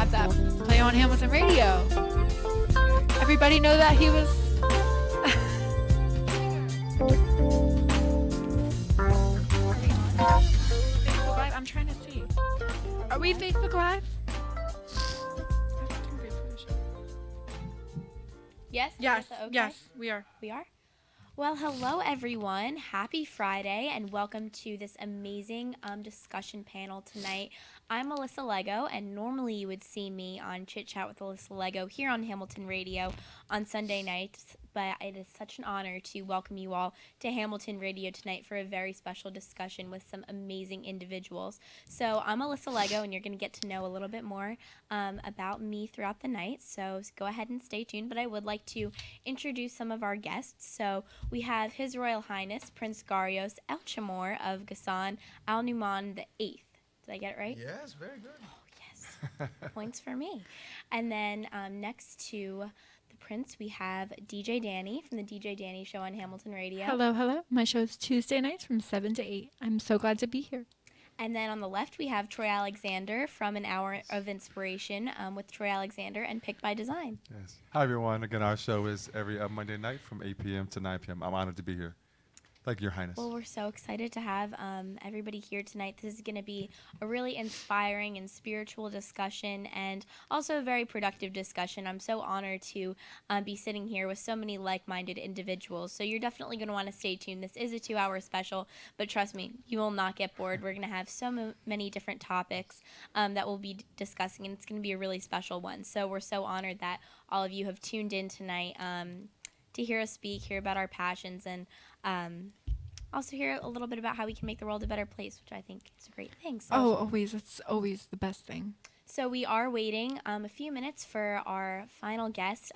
have that play on Hamilton Radio. Everybody know that he was... Facebook Live? I'm trying to see. Are we Facebook Live? Yes? Yes, Okay? yes, we are. We are? Well, hello everyone. Happy Friday and welcome to this amazing discussion panel tonight. I'm Alyssa Lego, and normally you would see me on Chit Chat with Alyssa Lego here on Hamilton Radio on Sunday nights, but it is such an honor to welcome you all to Hamilton Radio tonight for a very special discussion with some amazing individuals. So I'm Alyssa Lego, and you're going to get to know a little bit more about me throughout the night, so go ahead and stay tuned. But I would like to introduce some of our guests. So we have His Royal Highness Prince Gharios El Chemor of Ghassan Al Numan VIII. Did I get it right? Yes, very good. Oh, yes. Points for me. And then next to the Prince, we have DJ Dani from the DJ Dani Show on Hamilton Radio. Hello, hello. My show is Tuesday nights from 7 to 8. I'm so glad to be here. And then on the left, we have Troy Alexander from An Hour of Inspiration with Troy Alexander and Picked by Design. Yes. Hi, everyone. Again, our show is every Monday night from 8 p.m. to 9 p.m. I'm honored to be here. Thank you, Your Highness. Well, we're so excited to have everybody here tonight. This is going to be a really inspiring and spiritual discussion and also a very productive discussion. I'm so honored to be sitting here with so many like-minded individuals. So you're definitely going to want to stay tuned. This is a 2-hour special, but trust me, you will not get bored. We're going to have so many different topics that we'll be discussing, and it's going to be a really special one. So we're so honored that all of you have tuned in tonight to hear us speak, hear about our passions, and also hear a little bit about how we can make the world a better place, which I think is a great thing. So, Always. It's always the best thing. So we are waiting a few minutes for our final guest,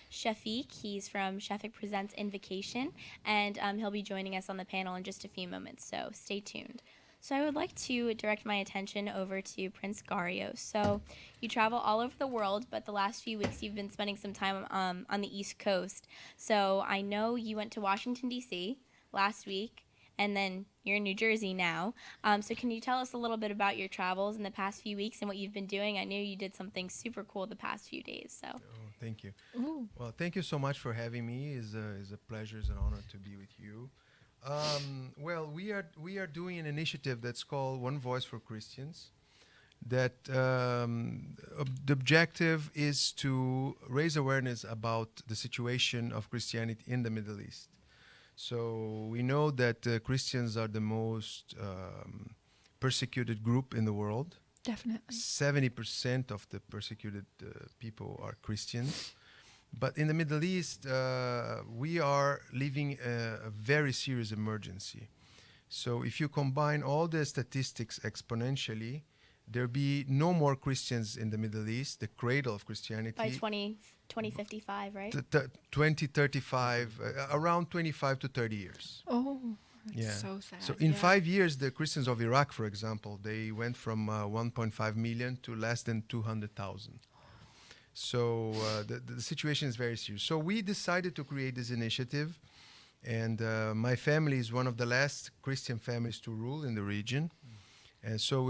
Shafiq. He's from Shafiq Presents Invocation, and he'll be joining us on the panel in just a few moments, so stay tuned. So I would like to direct my attention over to Prince Gharios. So you travel all over the world, but the last few weeks you've been spending some time on the East Coast. So I know you went to Washington, D.C. last week, and then you're in New Jersey now. So can you tell us a little bit about your travels in the past few weeks and what you've been doing? I know you did something super cool the past few days. So. Oh, thank you. Ooh. Well, thank you so much for having me. It's a pleasure, it's an honor to be with you. Well, we are doing an initiative that's called One Voice for Christians. That the objective is to raise awareness about the situation of Christianity in the Middle East. So we know that Christians are the most persecuted group in the world. Definitely. 70% of the persecuted people are Christians. But in the Middle East, we are living a very serious emergency. So if you combine all the statistics exponentially, there'll be no more Christians in the Middle East, the cradle of Christianity. By 2055, right? 2035, around 25 to 30 years. Oh, that's Yeah. so sad. So in Yeah. 5 years, the Christians of Iraq, for example, they went from 1.5 million to less than 200,000. So the situation is very serious. So we decided to create this initiative, and my family is one of the last Christian families to rule in the region. And so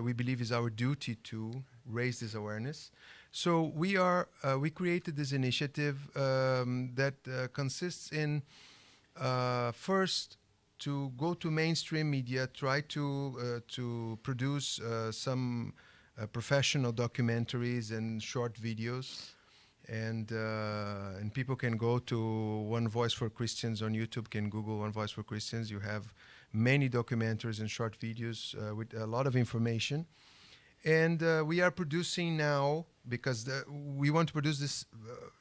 we believe it's our duty to raise this awareness. So we created this initiative that consists in first to go to mainstream media, try to produce some professional documentaries and short videos, and people can go to One Voice for Christians on YouTube, can Google One Voice for Christians. You have many documentaries and short videos with a lot of information. And we are producing now, because we want to produce this,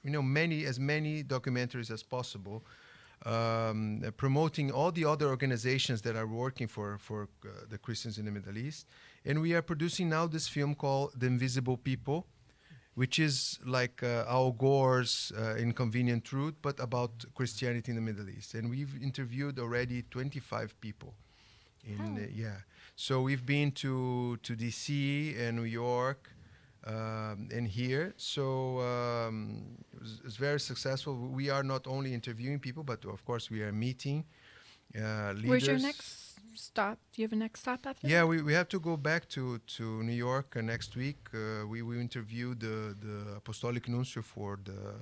as many documentaries as possible, promoting all the other organizations that are working for the Christians in the Middle East. And we are producing now this film called The Invisible People, which is like Al Gore's Inconvenient Truth, but about Christianity in the Middle East. And we've interviewed already 25 people. So we've been to D.C. and New York and here. So it's very successful. We are not only interviewing people, but of course we are meeting leaders. Where's your next stop? Do you have a next stop after Yeah, that? we have to go back to New York next week. We interview the Apostolic Nuncio for the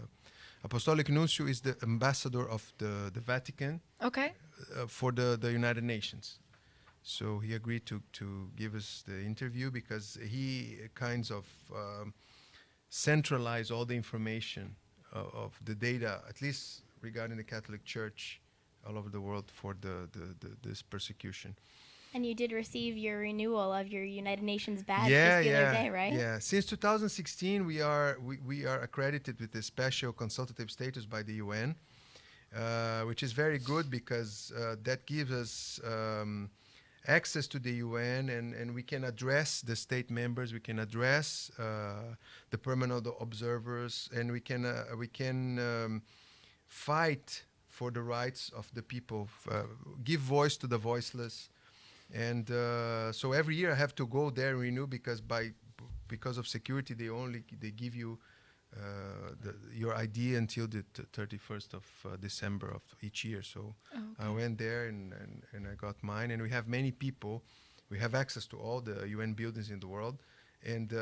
Apostolic Nuncio is the ambassador of the Vatican Okay. for the United Nations. So he agreed to give us the interview because he kinds of centralize all the information of the data, at least regarding the Catholic Church all over the world for this persecution. And you did receive your renewal of your United Nations badge Yeah, just the other yeah, day, right? yeah. Since 2016, we are accredited with a special consultative status by the UN, which is very good because that gives us access to the UN, and we can address the state members, we can address the permanent observers, and we can fight for the rights of the people, give voice to the voiceless. And so every year I have to go there and renew because of security they give you your ID until the 31st of December of each year. So I went there and I got mine. And we have many people. We have access to all the UN buildings in the world, and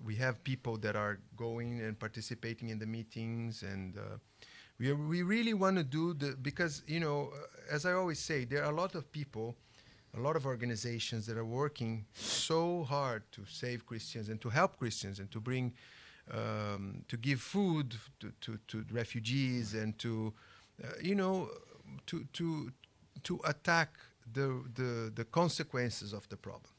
we have people that are going and participating in the meetings, and we really want to do because as I always say, there are a lot of people, a lot of organizations that are working so hard to save Christians and to help Christians and to bring to give food to refugees and to attack the consequences of the problem.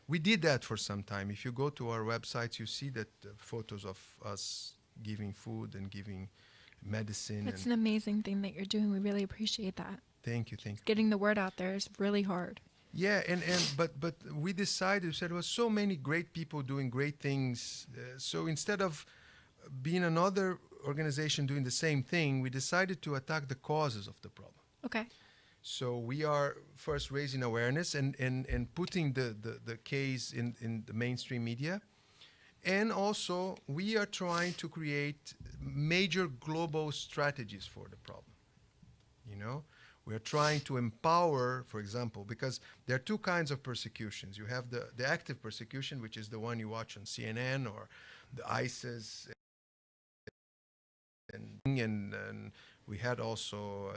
We did that for some time. If you go to our websites, you see that photos of us giving food and giving medicine. It's an amazing thing that you're doing. We really appreciate that. Thank you. Getting the word out there is really hard. Yeah, but we decided, we said there were so many great people doing great things. So instead of being another organization doing the same thing, we decided to attack the causes of the problem. Okay. So we are first raising awareness and putting the case in the mainstream media. And also, we are trying to create major global strategies for the problem. We are trying to empower, for example, because there are two kinds of persecutions. You have the active persecution, which is the one you watch on CNN or the ISIS. And we had also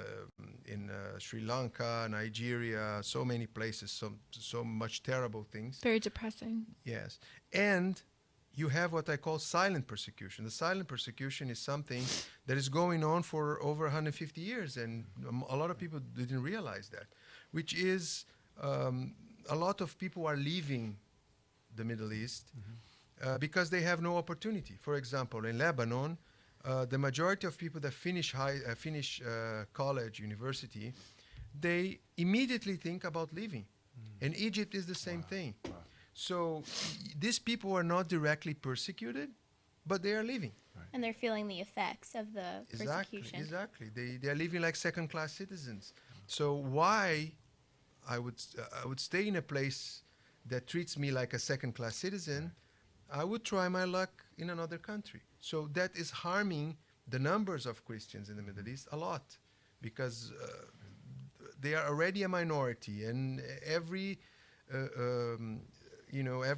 in Sri Lanka, Nigeria, so many places, so much terrible things. Very depressing. Yes. And you have what I call silent persecution. The silent persecution is something that is going on for over 150 years, and a lot of people didn't realize that, which is a lot of people are leaving the Middle East because they have no opportunity. For example, in Lebanon, the majority of people that finish college, university, they immediately think about leaving. And Egypt is the same thing. Wow. So these people are not directly persecuted, but they are living. Right. And they're feeling the effects of the persecution. Exactly. They are living like second-class citizens. So why I would stay in a place that treats me like a second-class citizen? I would try my luck in another country. So that is harming the numbers of Christians in the Middle East a lot, because they are already a minority, and every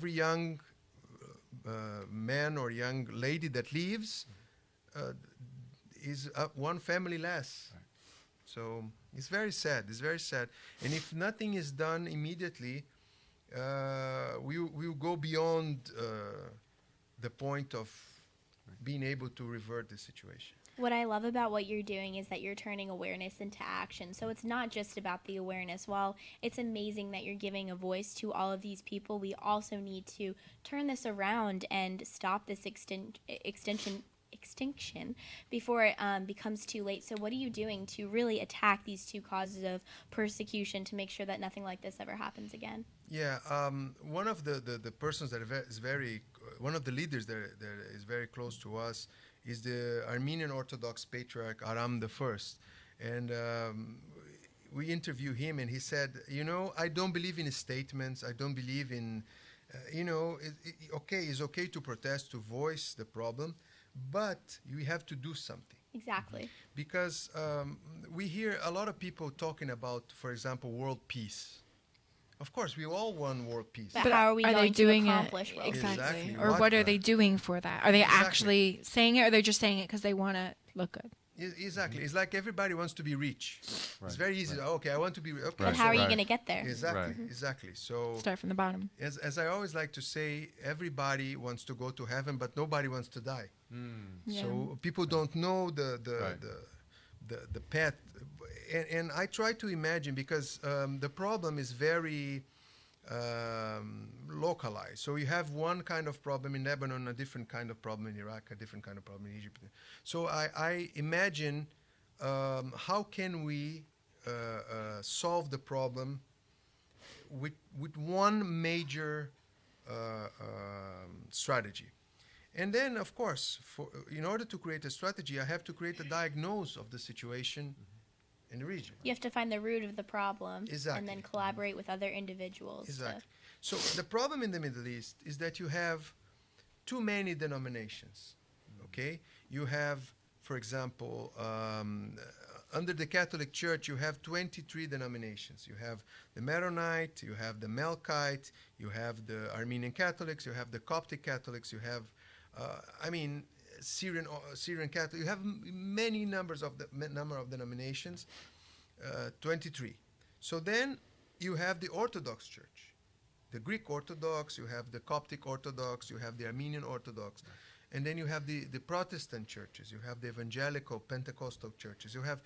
young man or young lady that leaves is one family less. Right. So it's very sad. It's very sad. And if nothing is done immediately, we will go beyond the point of being able to revert the situation. What I love about what you're doing is that you're turning awareness into action. So it's not just about the awareness. While it's amazing that you're giving a voice to all of these people, we also need to turn this around and stop this extinction before it becomes too late. So what are you doing to really attack these two causes of persecution to make sure that nothing like this ever happens again? Yeah, one of the persons that is one of the leaders that is very close to us is the Armenian Orthodox Patriarch Aram I. And we interviewed him, and he said, I don't believe in statements. I don't believe in, it's okay to protest, to voice the problem, but you have to do something. Exactly. Because we hear a lot of people talking about, for example, world peace. Of course, we all want world peace. But how are we they going to doing accomplish it world peace? exactly? Exactly. Or what are they doing for that? Are they Exactly. actually saying it, or they're just saying it because they want to look good? Exactly. It's like everybody wants to be rich. Right, It's very easy. right. Okay, I want to be rich. Okay, But how are you Right. going to get there? Exactly. Right. Exactly. So, Start from the bottom. as I always like to say, everybody wants to go to heaven, but nobody wants to die. Yeah. So people don't know Right. the path, and I try to imagine, because the problem is very localized. So you have one kind of problem in Lebanon, a different kind of problem in Iraq, a different kind of problem in Egypt. So I imagine how can we solve the problem with one major strategy. And then, of course, in order to create a strategy, I have to create a diagnosis of the situation in the region. You have to find the root of the problem Exactly. and then collaborate with other individuals. Exactly. So the problem in the Middle East is that you have too many denominations. Okay, you have, for example, under the Catholic Church, you have 23 denominations. You have the Maronite, you have the Melkite, you have the Armenian Catholics, you have the Coptic Catholics, you have, Syrian Catholic. You have many number of denominations, 23. So then you have the Orthodox Church, the Greek Orthodox, you have the Coptic Orthodox, you have the Armenian Orthodox, and then you have the Protestant churches, you have the evangelical Pentecostal churches, you have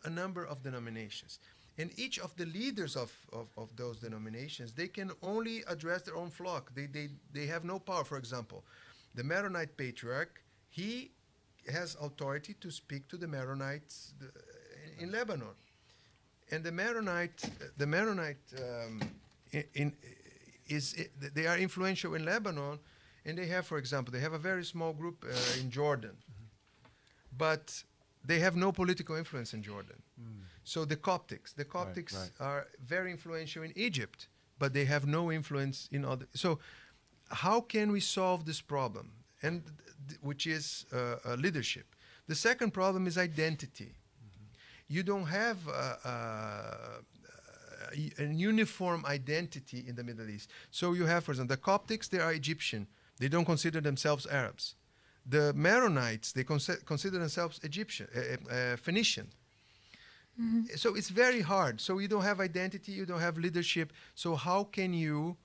a number of denominations. And each of the leaders of those denominations, they can only address their own flock. They have no power. For example, the Maronite patriarch, he has authority to speak to the Maronites in Lebanon. And the Maronite they are influential in Lebanon, and they have, for example, they have a very small group in Jordan, but they have no political influence in Jordan. So the Coptics right. are very influential in Egypt, but they have no influence in other. So how can we solve this problem? And which is leadership. The second problem is identity. You don't have a uniform identity in the Middle East. So you have, for example, the Coptics, they are Egyptian. They don't consider themselves Arabs. The Maronites, they consider themselves Egyptian, Phoenician. So it's very hard. So you don't have identity, you don't have leadership. So how can you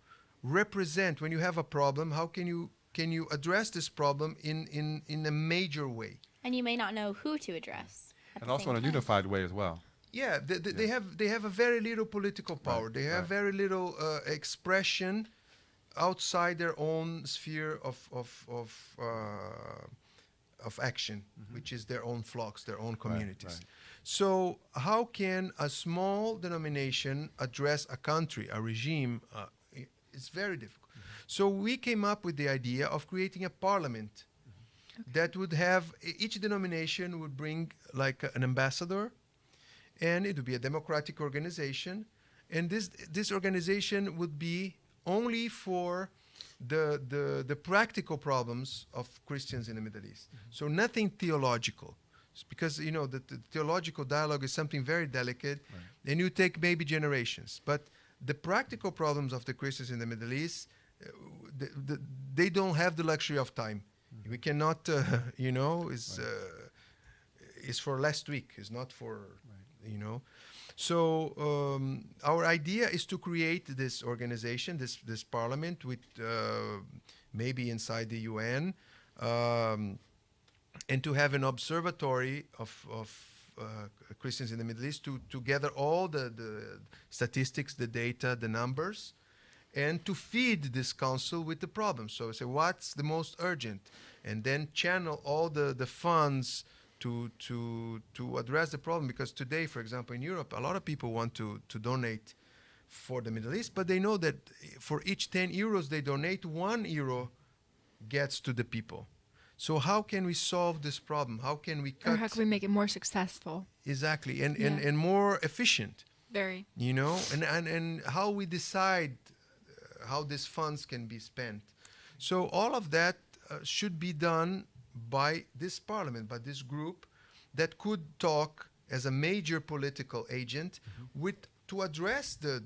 represent, when you have a problem, how can you address this problem in a major way? And you may not know who to address. And also in a unified way as well. Yeah, they have a very little political power. Right, They have right. very little expression outside their own sphere of action, which is their own flocks, their own communities. right. So how can a small denomination address a country, a regime? It's very difficult. So we came up with the idea of creating a parliament that would have, each denomination would bring like an ambassador, and it would be a democratic organization, and this organization would be only for the practical problems of Christians in the Middle East. So nothing theological, because the theological dialogue is something very delicate, and you take maybe generations. But the practical problems of the Christians in the Middle East, they don't have the luxury of time. We cannot, it's for last week. It's not for, So our idea is to create this organization, this parliament, with maybe inside the UN, and to have an observatory of Christians in the Middle East to gather all the statistics, the data, the numbers, and to feed this council with the problems. So say, what's the most urgent? And then channel all the funds to address the problem. Because today, for example, in Europe, a lot of people want to donate for the Middle East, but they know that for each 10 euros they donate, 1 euro gets to the people. So how can we solve this problem? How can we cut? Or how can we make it more successful? Exactly, and more efficient. Very. And how we decide how these funds can be spent. So all of that should be done by this parliament, by this group that could talk as a major political agent with to address the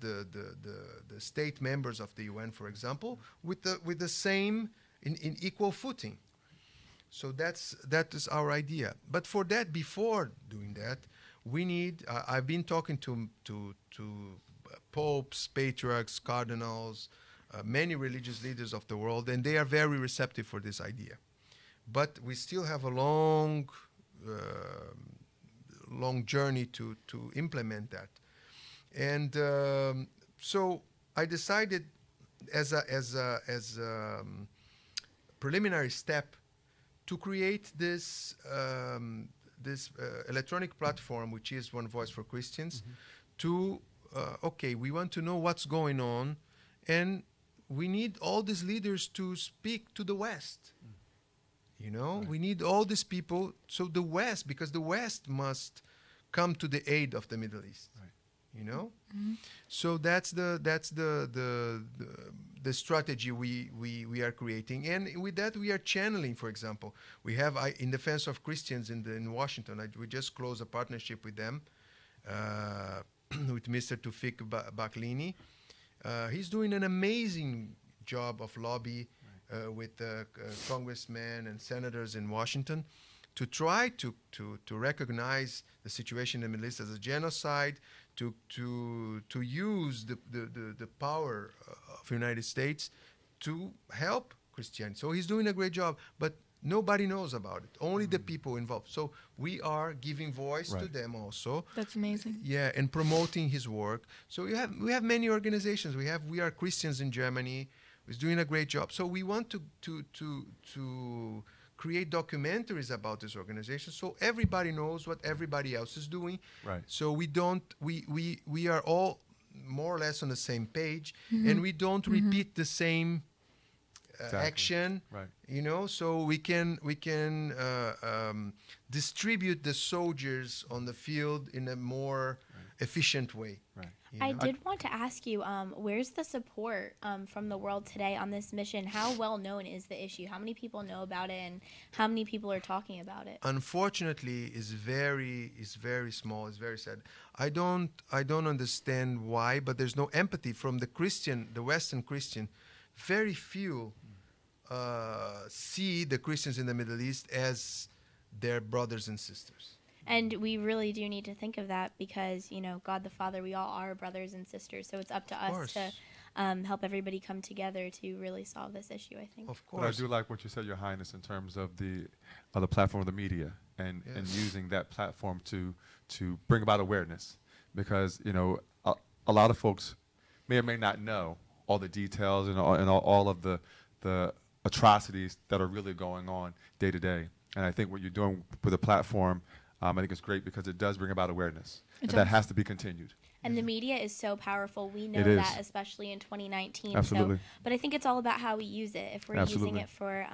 state members of the UN, for example, with the same in equal footing. So that is our idea. But for that, before doing that, we need. I've been talking to popes, patriarchs, cardinals, many religious leaders of the world, and they are very receptive for this idea. But we still have a long journey to implement that. And so I decided, as a preliminary step, to create this electronic platform, which is One Voice for Christians. To we want to know what's going on, and we need all these leaders to speak to the West. We need all these people. So the West, because the West must come to the aid of the Middle East. Right. So that's the strategy we are creating, and with that we are channeling. For example, we have in Defense of Christians in Washington. We just closed a partnership with them, with Mr. Tufik Baklini. He's doing an amazing job of lobby with congressmen and senators in Washington to try to recognize the situation in the Middle East as a genocide, to use the power of the United States to help Christianity. So he's doing a great job, but nobody knows about it. Only the people involved. So we are giving voice to them also. That's amazing. Yeah, and promoting his work. So we have many organizations. We Are Christians in Germany. He's doing a great job. So we want to create documentaries about this organization, so everybody knows what everybody else is doing. Right. So we are all more or less on the same page, and we don't repeat the same action. Right. So we can distribute the soldiers on the field in a more efficient way. Right. I did want to ask you, where's the support from the world today on this mission? How well known is the issue? How many people know about it, and how many people are talking about it? Unfortunately, it's very small. It's very sad. I don't understand why, but there's no empathy from the Western Christian. Very few see the Christians in the Middle East as their brothers and sisters. And we really do need to think of that because, God the Father, we all are brothers and sisters. So it's up to us to help everybody come together to really solve this issue, I think. Of But I course. do like what you said, Your Highness, in terms of the platform of the media and using that platform to bring about awareness, because a lot of folks may or may not know all the details and all of the atrocities that are really going on day to day. And I think what you're doing with the platform, I think it's great because it does bring about awareness, and that has to be continued. And the media is so powerful. We know It is. that, especially in 2019. Absolutely. So, but I think it's all about how we use it. If we're using it for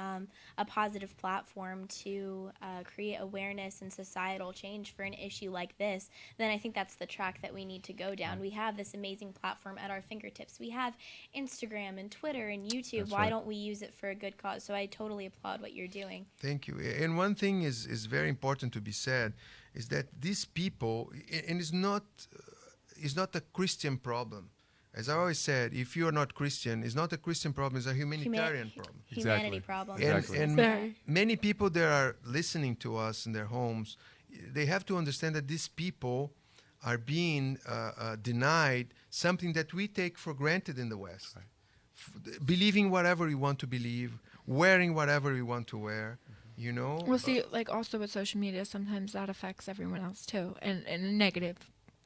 a positive platform to create awareness and societal change for an issue like this, then I think that's the track that we need to go down. We have this amazing platform at our fingertips. We have Instagram and Twitter and YouTube. That's Why right. don't we use it for a good cause? So I totally applaud what you're doing. Thank you. And one thing is very important to be said is that these people, and it's not a Christian problem. As I always said, if you are not Christian, it's not a Christian problem, it's a humanitarian problem. Humanity Exactly. problem. Exactly. And Very. many people that are listening to us in their homes, they have to understand that these people are being denied something that we take for granted in the West. Believing whatever we want to believe, wearing whatever we want to wear, We'll see, also with social media, sometimes that affects everyone else too, and in a negative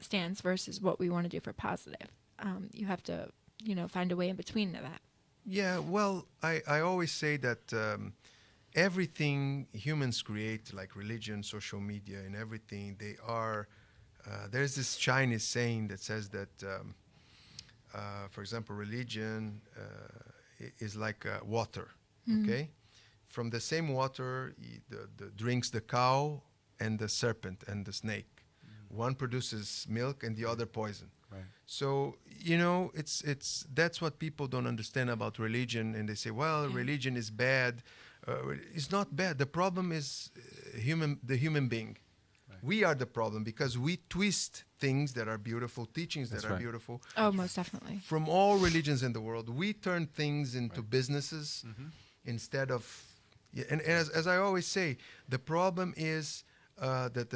stance versus what we want to do for positive. You have to, find a way in between to that. Yeah, well, I always say that everything humans create, like religion, social media, and everything, they are. There's this Chinese saying that says that, for example, religion is like water. Okay, from the same water, the drinks the cow and the serpent and the snake. One produces milk and the other poison. Right. So it's that's what people don't understand about religion, and they say, well, religion is bad. is not bad. The problem is the human being. Right. We are the problem because we twist things that are beautiful, teachings That's that are right. beautiful. Oh, most definitely. From all religions in the world, we turn things into Right. businesses Mhm. instead of. Yeah, and as I always say, the problem is that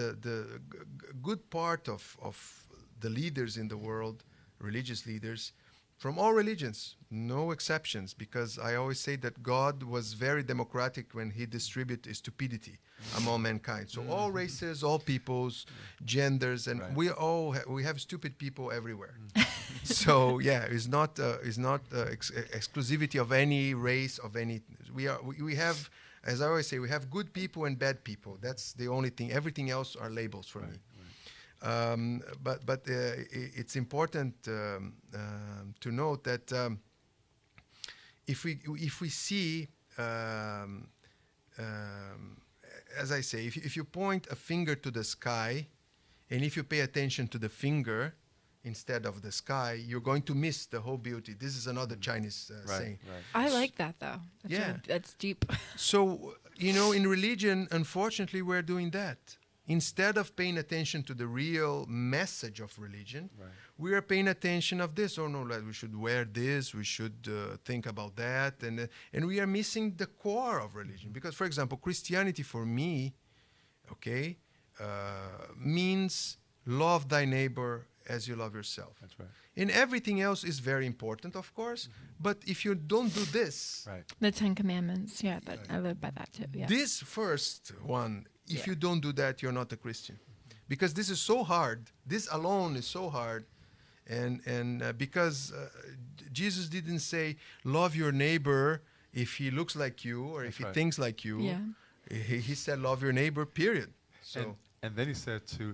good part of the leaders in the world, religious leaders, from all religions, no exceptions, because I always say that God was very democratic when he distributed stupidity among mankind. So all races, all peoples, genders, and Right. we all we have stupid people everywhere. So yeah, it's not exclusivity of any race of any. We have, as I always say, we have good people and bad people. That's the only thing. Everything else are labels for Right. me. Right. But it's important to note that if we see, as I say, if you point a finger to the sky, and if you pay attention to the finger instead of the sky, you're going to miss the whole beauty. This is another Chinese Right. saying. Right. I like that though. That's Yeah. that's deep. So, in religion, unfortunately, we're doing that. Instead of paying attention to the real message of religion, Right. we are paying attention of this. Oh no, like we should wear this. We should think about that, and we are missing the core of religion. Because, for example, Christianity for me, okay, means love thy neighbor as you love yourself. That's right. And everything else is very important, of course. But if you don't do this, Right. The Ten Commandments. Yeah, that I live by that too. Yeah. this first one, if Yeah. you don't do that, you're not a Christian, because this is so hard. This alone is so hard, and because Jesus didn't say love your neighbor if he looks like you or if That's he right. thinks like you. Yeah. He said love your neighbor. Period. So And then he said to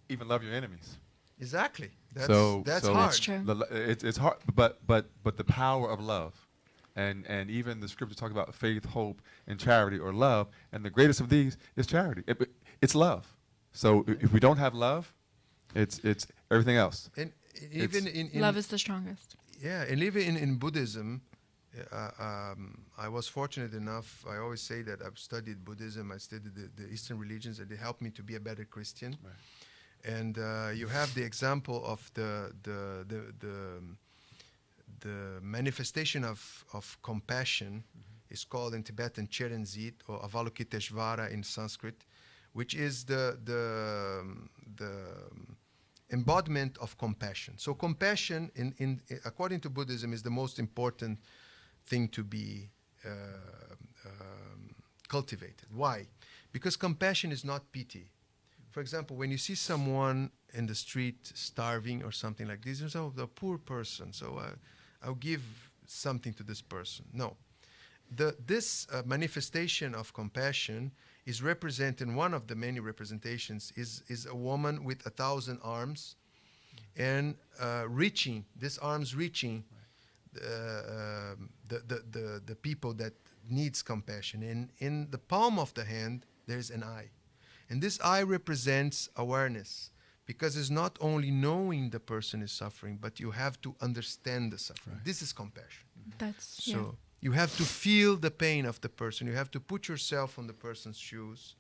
even love your enemies. exactly, that's So- that's so- hard. That's true. It's hard, but the power of love, and even the scripture talks about faith, hope, and charity or love, and the greatest of these is charity. It's love. So if we don't have love, it's everything else. And even in Love is the strongest. yeah, and even in Buddhism, I was fortunate enough. I always say that I've studied Buddhism. I studied the Eastern religions, and they helped me to be a better Christian. Right. And you have the example of the manifestation of compassion is called in Tibetan Cherenjit or Avalokiteshvara in Sanskrit, which is the embodiment of compassion. So compassion, according to Buddhism, is the most important thing to be cultivated. Why? Because compassion is not pity. For example, when you see someone in the street starving or something like this, you say, oh, the poor person, so I'll give something to this person. No. This manifestation of compassion is represented, one of the many representations is a woman with 1,000 arms and reaching, this arms reaching the people that needs compassion. And in the palm of the hand, there's an eye. And this eye represents awareness, because it's not only knowing the person is suffering, but you have to understand the suffering. Right. This is compassion. That's So you have to feel the pain of the person. You have to put yourself on the person's shoes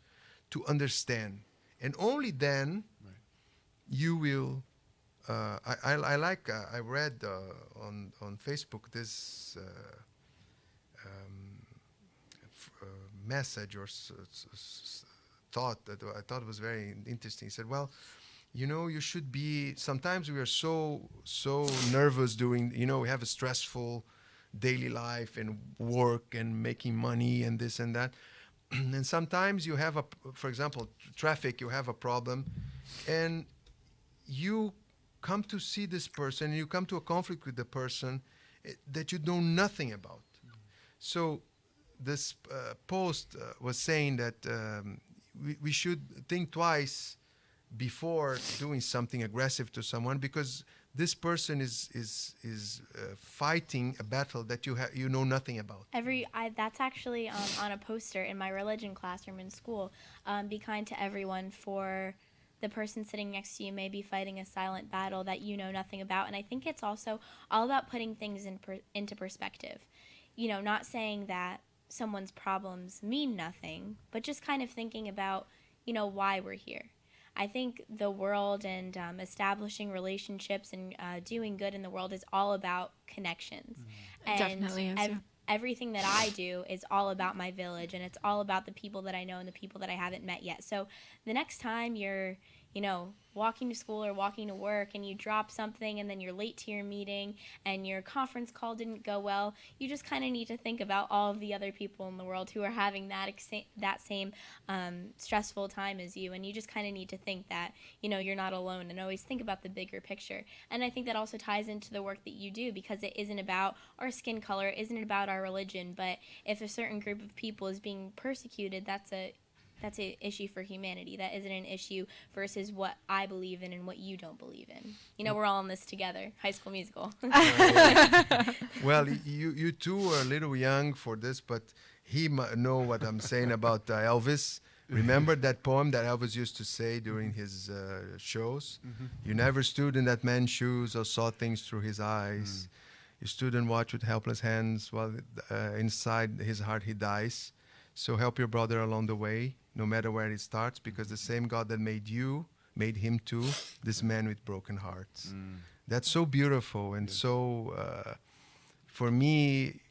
to understand. And only then Right. you will. I read on Facebook this message or thought that I thought was very interesting. He said, well, you should be, sometimes we are so nervous doing, we have a stressful daily life and work and making money and this and that. And sometimes you have for example, traffic, you have a problem, and you come to see this person, you come to a conflict with the person that you know nothing about. So this post was saying that we should think twice before doing something aggressive to someone, because this person is fighting a battle that you know nothing about. That's actually on a poster in my religion classroom in school. Be kind to everyone, for the person sitting next to you may be fighting a silent battle that you know nothing about. And I think it's also all about putting things into perspective. Not saying that someone's problems mean nothing, but just kind of thinking about, why we're here. I think the world and establishing relationships and doing good in the world is all about connections. It definitely is, yeah. Everything that I do is all about my village, and it's all about the people that I know and the people that I haven't met yet. So the next time you're, walking to school or walking to work and you drop something and then you're late to your meeting and your conference call didn't go well, you just kind of need to think about all of the other people in the world who are having that same stressful time as you. And you just kind of need to think that, you're not alone, and always think about the bigger picture. And I think that also ties into the work that you do, because it isn't about our skin color, it isn't about our religion, but if a certain group of people is being persecuted, that's an issue for humanity. That isn't an issue versus what I believe in and what you don't believe in. We're all in this together. High School Musical. Well, you two are a little young for this, but he know what I'm saying about Elvis. Remember that poem that Elvis used to say during his shows? You never stood in that man's shoes or saw things through his eyes. You stood and watched with helpless hands while inside his heart he dies. So help your brother along the way, no matter where it starts, because the same God that made you made him too, this man with broken hearts. That's so beautiful. And so for me,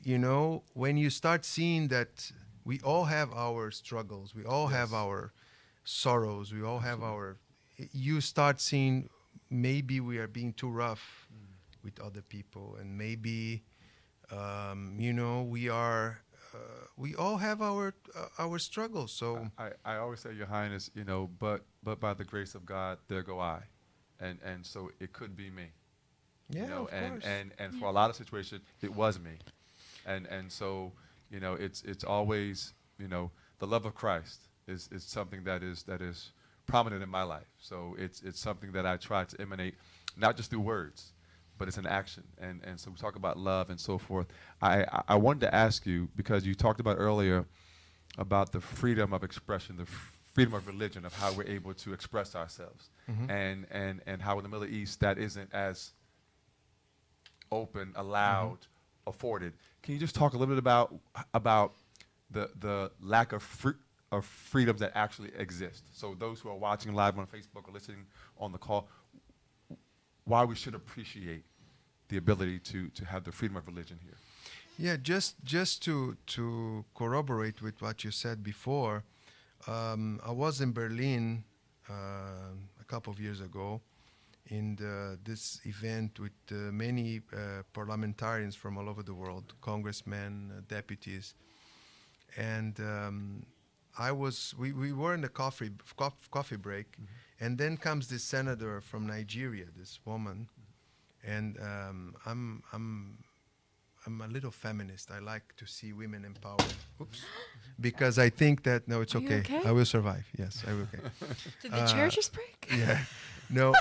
when you start seeing that we all have our struggles, we all have our sorrows, we all have you start seeing maybe we are being too rough with other people, and maybe, we are... we all have our struggles. So I always say, Your Highness, but by the grace of God, there go I, and so it could be me. yeah, of and course. and for a lot of situations, it was me, and so it's always the love of Christ is something that is prominent in my life. So it's something that I try to emanate, not just through words, but it's an action. And so we talk about love and so forth. I wanted to ask you, because you talked about earlier about the freedom of expression, the freedom of religion, of how we're able to express ourselves, and how in the Middle East that isn't as open, allowed, afforded. Can you just talk a little bit about the lack of freedoms that actually exist? So those who are watching live on Facebook or listening on the call, why we should appreciate the ability to have the freedom of religion here. Yeah, just to corroborate with what you said before, I was in Berlin a couple of years ago in this event with many parliamentarians from all over the world, congressmen, deputies, and we were in the coffee break, and then comes this senator from Nigeria, this woman, and I'm a little feminist. I like to see women empowered. Oops. Because I think that, no, it's Are you okay. okay? I will survive. Yes, I will. Okay. Did the chair just break? Yeah. No,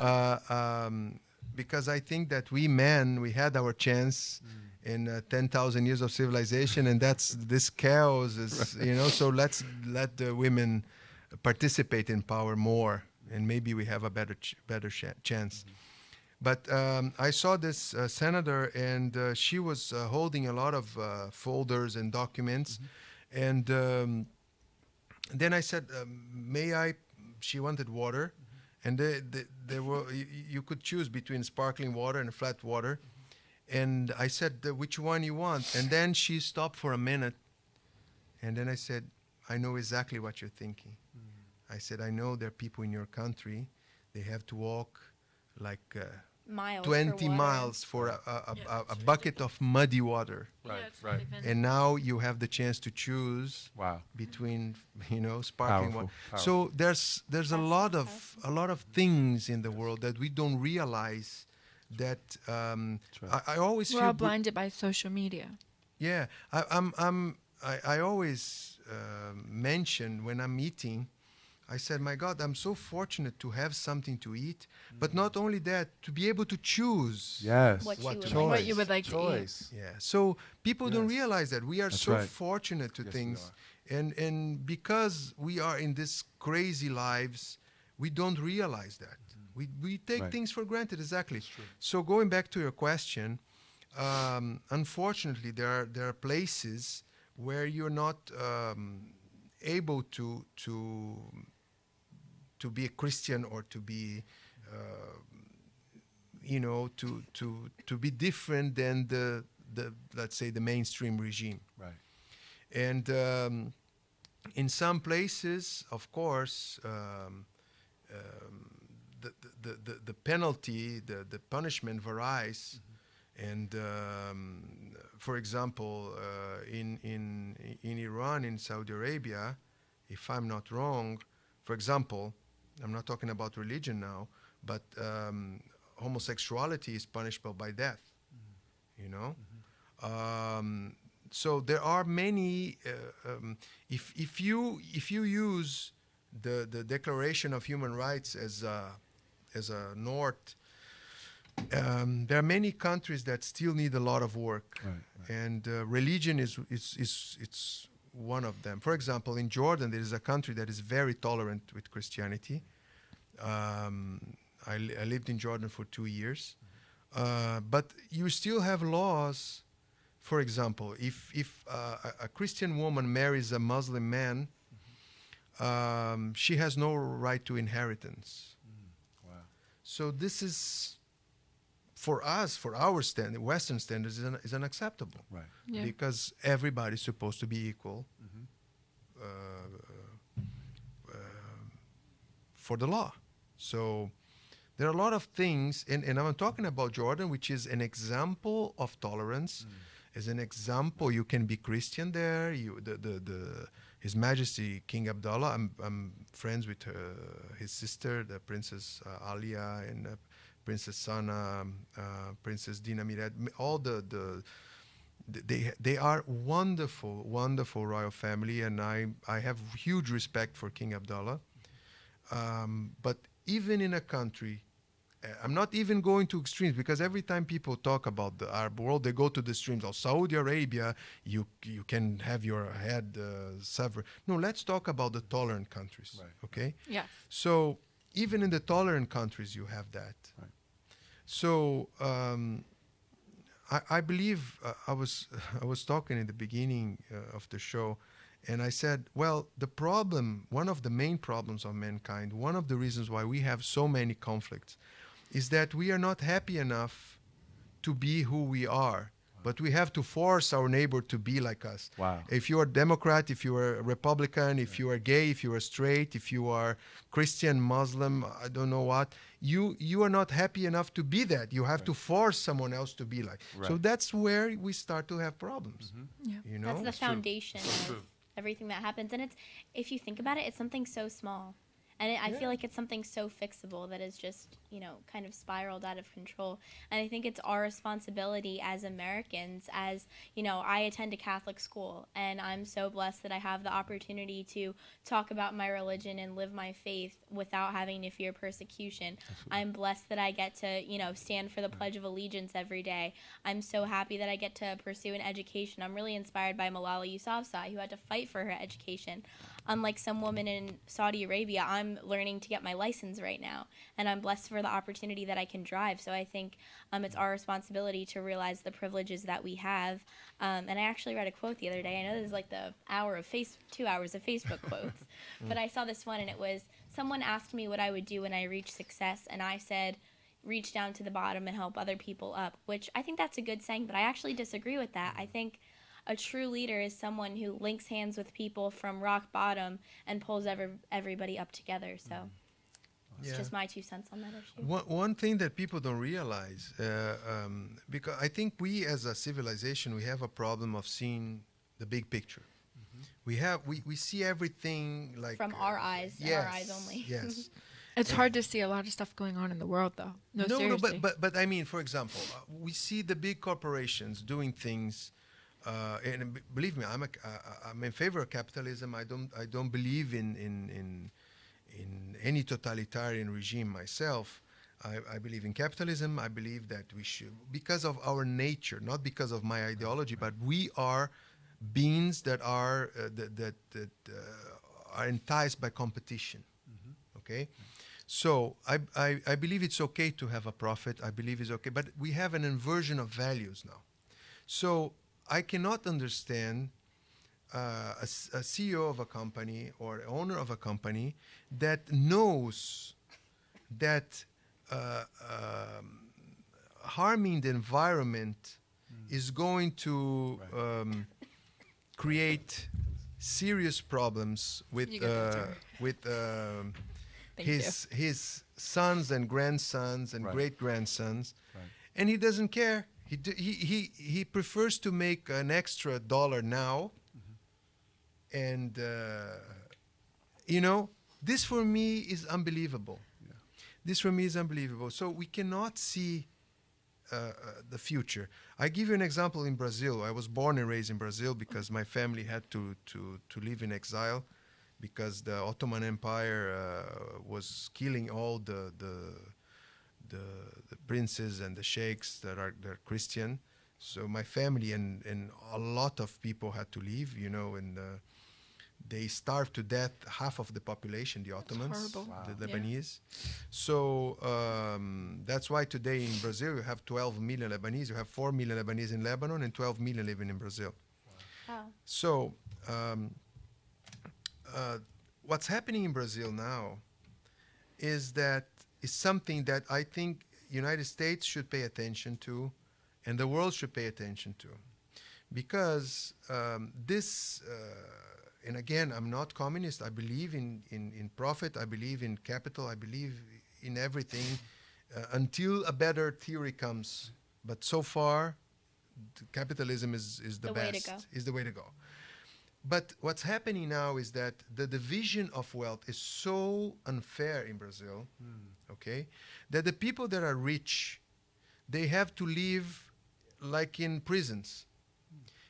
because I think that we men, we had our chance in 10,000 years of civilization, and this chaos is, so let's let the women participate in power more, and maybe we have a better chance. But I saw this senator, and she was holding a lot of folders and documents. And then I said, may I? She wanted water. And there were, you could choose between sparkling water and flat water. And I said, which one you want? And then she stopped for a minute. And then I said, I know exactly what you're thinking. I said, I know there are people in your country, they have to walk like Miles 20 for water. miles for a bucket of muddy water. Right. And now you have the chance to choose Wow. between, sparkling Powerful, water. powerful. So there's a lot of things in the world that we don't realize that right. I always We're feel all blinded by social media. yeah, I always mention when I'm eating, I said, my God, I'm so fortunate to have something to eat, but not only that, to be able to choose. Yes. What you would to like eat. What you would like to eat. Choice. Yeah. So people don't Yes. realize that we are That's so right. fortunate to Yes, we things, and because we are in this crazy lives, we don't realize that. We take Right. things for granted. Exactly. It's true. So going back to your question, unfortunately, there are places where you're not able to be a Christian or to be to be different than the let's say the mainstream regime. Right. And in some places, of course, the penalty, the punishment varies. And for example, in Iran, in Saudi Arabia, if I'm not wrong, for example, I'm not talking about religion now, but homosexuality is punishable by death. You know. So there are many. If you use the Declaration of Human Rights as a north, there are many countries that still need a lot of work, Right, right. and religion is it's one of them. For example, in Jordan, there is a country that is very tolerant with Christianity. I lived in Jordan for 2 years, but you still have laws. For example, if a Christian woman marries a Muslim man, she has no right to inheritance. Wow. So this is, for us, for our standard, Western standards, is unacceptable. Right. Yeah. Because everybody's supposed to be equal for the law. So there are a lot of things, and I'm talking about Jordan, which is an example of tolerance. As an example, you can be Christian there. His Majesty King Abdullah. I'm friends with his sister, the Princess Alia, and Princess Sana, Princess Dina Mirat. All they are wonderful royal family, and I have huge respect for King Abdullah. But even in a country, I'm not even going to extremes, because every time people talk about the Arab world, they go to the extremes. Oh, Saudi Arabia, you can have your head severed. No, let's talk about the tolerant countries. Right. Okay. Yeah. So even in the tolerant countries, you have that. Right. So I believe I was talking in the beginning of the show, and I said, well, the problem, one of the main problems of mankind, one of the reasons why we have so many conflicts, is that we are not happy enough to be who we are, but we have to force our neighbor to be like us. Wow. If you are Democrat, if you are Republican, if you are gay, if you are straight, if you are Christian, Muslim, I don't know what, you are not happy enough to be that. You have to force someone else to be like. So Right. that's where we start to have problems. Yeah. You know? That's the foundation of True. everything that happens. And it's, if you think about it, it's something so small. And I feel like it's something so fixable that is just, kind of spiraled out of control. And I think it's our responsibility as Americans, as, I attend a Catholic school, and I'm so blessed that I have the opportunity to talk about my religion and live my faith without having to fear persecution. I'm blessed that I get to, stand for the Pledge of Allegiance every day. I'm so happy that I get to pursue an education. I'm really inspired by Malala Yousafzai, who had to fight for her education. Unlike some woman in Saudi Arabia, I'm learning to get my license right now, and I'm blessed for the opportunity that I can drive. So I think it's our responsibility to realize the privileges that we have. And I actually read a quote the other day. I know this is like the 2 hours of Facebook quotes, but I saw this one, and it was, someone asked me what I would do when I reach success, and I said, reach down to the bottom and help other people up, which I think that's a good saying, but I actually disagree with that. I think a true leader is someone who links hands with people from rock bottom and pulls everybody up together. So it's Yeah. just my 2 cents on that issue. One thing that people don't realize, because I think we as a civilization, we have a problem of seeing the big picture. We see everything like From our eyes and our eyes only. Yes. It's hard to see a lot of stuff going on in the world, though. No, seriously. but I mean, for example, we see the big corporations doing things, and believe me, I'm in favor of capitalism. I don't believe in any totalitarian regime myself. I believe in capitalism. I believe that we should, because of our nature, not because of my ideology, but we are beings that are are enticed by competition. Okay, so I believe it's okay to have a profit. I believe it's okay, but we have an inversion of values now. So I cannot understand a CEO of a company or owner of a company that knows that harming the environment is going to create serious problems with You get that, sir. with Thank you. his sons and grandsons and Right. great grandsons, Right. and he doesn't care. He prefers to make an extra dollar now, and this for me is unbelievable. Yeah. This for me is unbelievable. So we cannot see the future. I give you an example in Brazil. I was born and raised in Brazil because my family had to live in exile because the Ottoman Empire was killing all the princes and the sheikhs that are Christian. So my family and a lot of people had to leave, and they starved to death half of the population, the Ottomans, horrible. Wow. the Yeah. Lebanese. So that's why today in Brazil you have 12 million Lebanese. You have 4 million Lebanese in Lebanon and 12 million living in Brazil. Wow. So what's happening in Brazil now is something that I think United States should pay attention to, and the world should pay attention to, because this. And again, I'm not communist. I believe in profit. I believe in capital. I believe in everything until a better theory comes. But so far, capitalism is the The way to best. go. Is the way to go. But what's happening now is that the division of wealth is so unfair in Brazil, okay, that the people that are rich, they have to live like in prisons.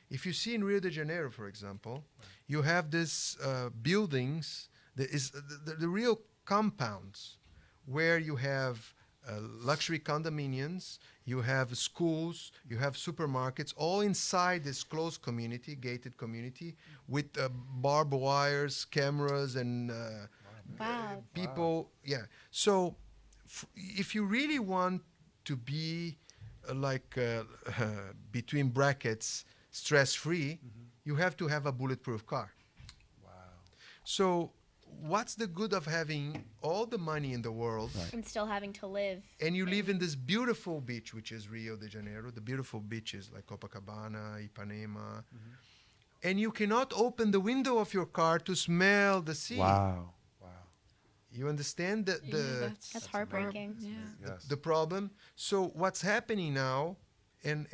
If you see in Rio de Janeiro, for example, you have these buildings, the real compounds, where you have luxury condominiums, you have schools, you have supermarkets, all inside this closed community, gated community, with barbed wires, cameras, and Wow. people. Yeah. So if you really want to be between brackets, stress-free, you have to have a bulletproof car. Wow. So what's the good of having all the money in the world And still having to live. and you live in this beautiful beach, which is Rio de Janeiro, the beautiful beaches like Copacabana, Ipanema, and you cannot open the window of your car to smell the sea. Wow. Wow. You understand That's heartbreaking. Yeah. Yes. the problem? So what's happening now, and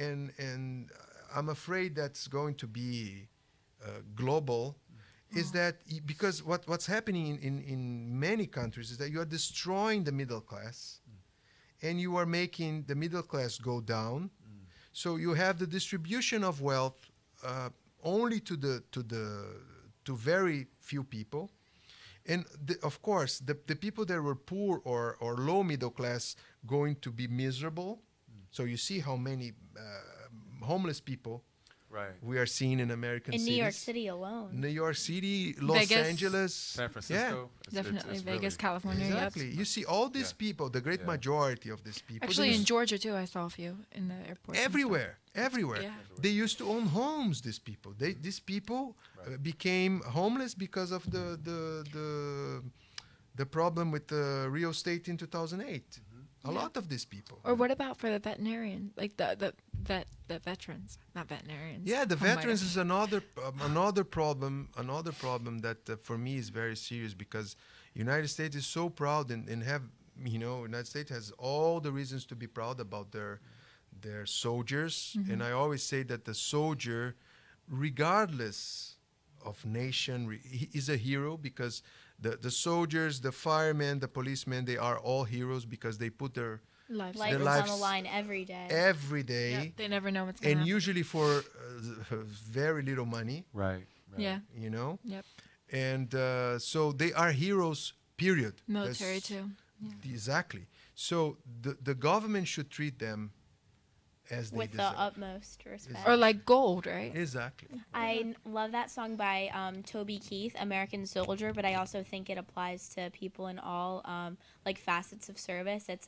I'm afraid that's going to be global, is that because what's happening in many countries is that you are destroying the middle class, and you are making the middle class go down. So you have the distribution of wealth only to very few people. And of course, the people that were poor or low middle class going to be miserable. So you see how many homeless people Right. we are seeing in American In cities. New York City alone. New York City, Los Vegas. Angeles, San Francisco. Definitely it's Vegas, really- California. Exactly. Yes. You see all these Yeah. people, the great Yeah. majority of these people. Actually, they in used- Georgia too, I saw a few in the airport. and stuff. everywhere. Yeah. They used to own homes. These people. These people Right. became homeless because of the problem with the real estate in 2008. A Yeah. lot of these people. Or what about for the veterinarian, like the veterans, not veterinarians? Yeah, the Oh my veterans gosh. is another problem that for me is very serious, because United States is so proud and have United States has all the reasons to be proud about their soldiers, and I always say that the soldier, regardless of nation, he is a hero, because the soldiers, the firemen, the policemen, they are all heroes because they put their Lives. Life is on lives the line every day. every day, Yeah, they never know what's going and to happen. usually for very little money, Right. Right. Yeah. Yep. Yep. And so they are heroes, period. Military That's- too. Yeah. Exactly. So the government should treat them as they With the deserve. utmost respect. Or like gold, right? Exactly. Love that song by Toby Keith, American Soldier, but I also think it applies to people in all like facets of service. It's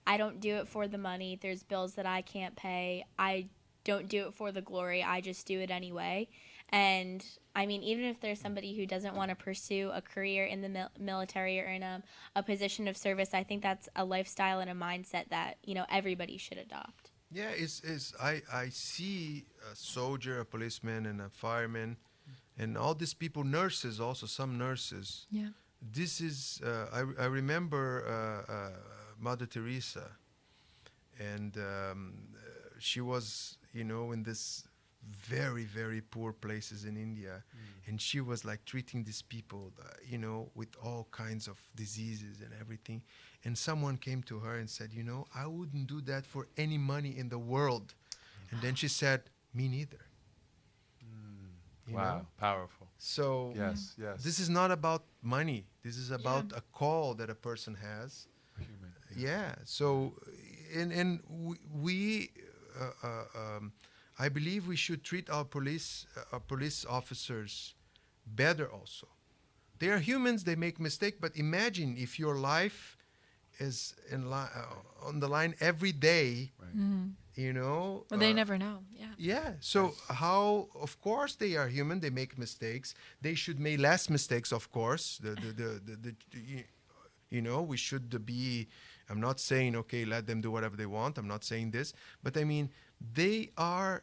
I don't do it for the money. There's bills that I can't pay. I don't do it for the glory. I just do it anyway. And I mean, even if there's somebody who doesn't want to pursue a career in the military or in a position of service, I think that's a lifestyle and a mindset that, you know, everybody should adopt. Yeah, I see a soldier, a policeman, and a fireman, and all these people, nurses also, some nurses. Yeah. This is, I remember Mother Teresa, and she was, you know, in this very, very poor places in India, and she was like treating these people, you know, with all kinds of diseases and everything. And someone came to her and said, you know, I wouldn't do that for any money in the world. And then she said, me neither. You Wow, know? powerful. So Yes, yes. this is not about money. This is about a call that a person has. Human. Yeah. So, and we I believe we should treat our police officers better also. They are humans. They make mistakes. But imagine if your life is on the line every day. Right. You know. Well, they never know. Yeah. Yeah. So how? Of course, they are human. They make mistakes. They should make less mistakes. Of course. You know, we should be. I'm not saying okay, let them do whatever they want. I'm not saying this, but I mean they are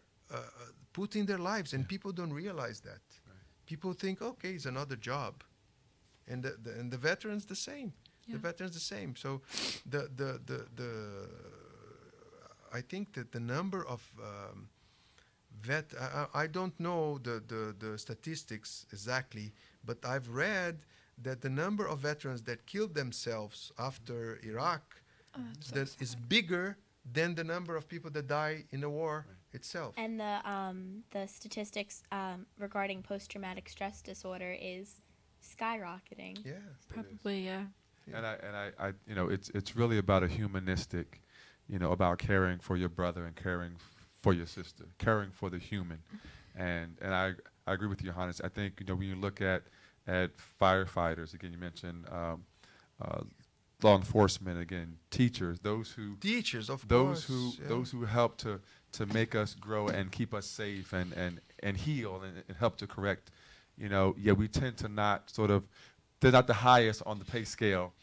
putting their lives, and people don't realize that. Right. People think okay, it's another job, and the veterans the same. Yeah. The veterans the same. So the I think that the number of I don't know the statistics exactly, but I've read that the number of veterans that killed themselves after Iraq that is bigger than the number of people that die in the war itself. And the statistics regarding post-traumatic stress disorder is skyrocketing. Yeah. Probably, yeah. And I you know, it's really about a humanistic, you know, about caring for your brother and caring for your sister, caring for the human. And I agree with you, Hannes. I think, you know, when you look at firefighters, again, you mentioned law enforcement, again, teachers, those who Those who help to make us grow and keep us safe and heal and help to correct, you know, yeah, we tend to not sort of, they're not the highest on the pay scale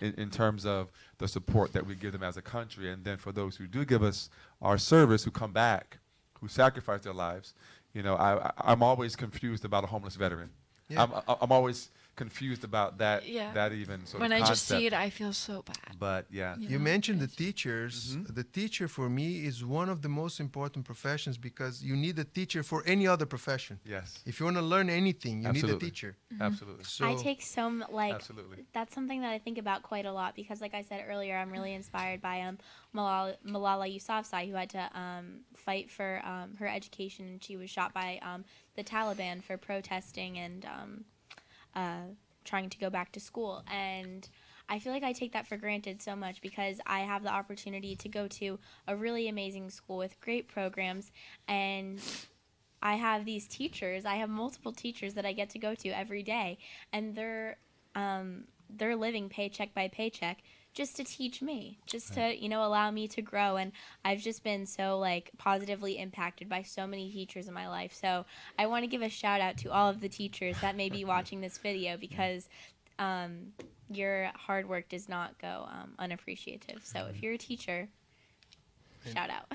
in terms of the support that we give them as a country. And then for those who do give us our service, who come back, who sacrifice their lives, you know, I'm always confused about a homeless veteran. Yeah. I'm always confused about that. Yeah. That even sort When of I concept. just see it, I feel so bad. But yeah. Yeah. You mentioned the Yes. teachers. The teacher for me is one of the most important professions because you need a teacher for any other profession. Yes. If you want to learn anything, you need a Absolutely. teacher. Absolutely. So I take Absolutely. that's something that I think about quite a lot because, like I said earlier, I'm really inspired by Malala Yousafzai, who had to fight for her education, and she was shot by the Taliban for protesting and trying to go back to school. And I feel like I take that for granted so much because I have the opportunity to go to a really amazing school with great programs, and I have these teachers. I have multiple teachers that I get to go to every day, and they're living paycheck by paycheck just to teach me, just to, you know, allow me to grow. And I've just been so like positively impacted by so many teachers in my life. So I want to give a shout out to all of the teachers that may be watching this video because your hard work does not go unappreciative. So if you're a teacher, shout out.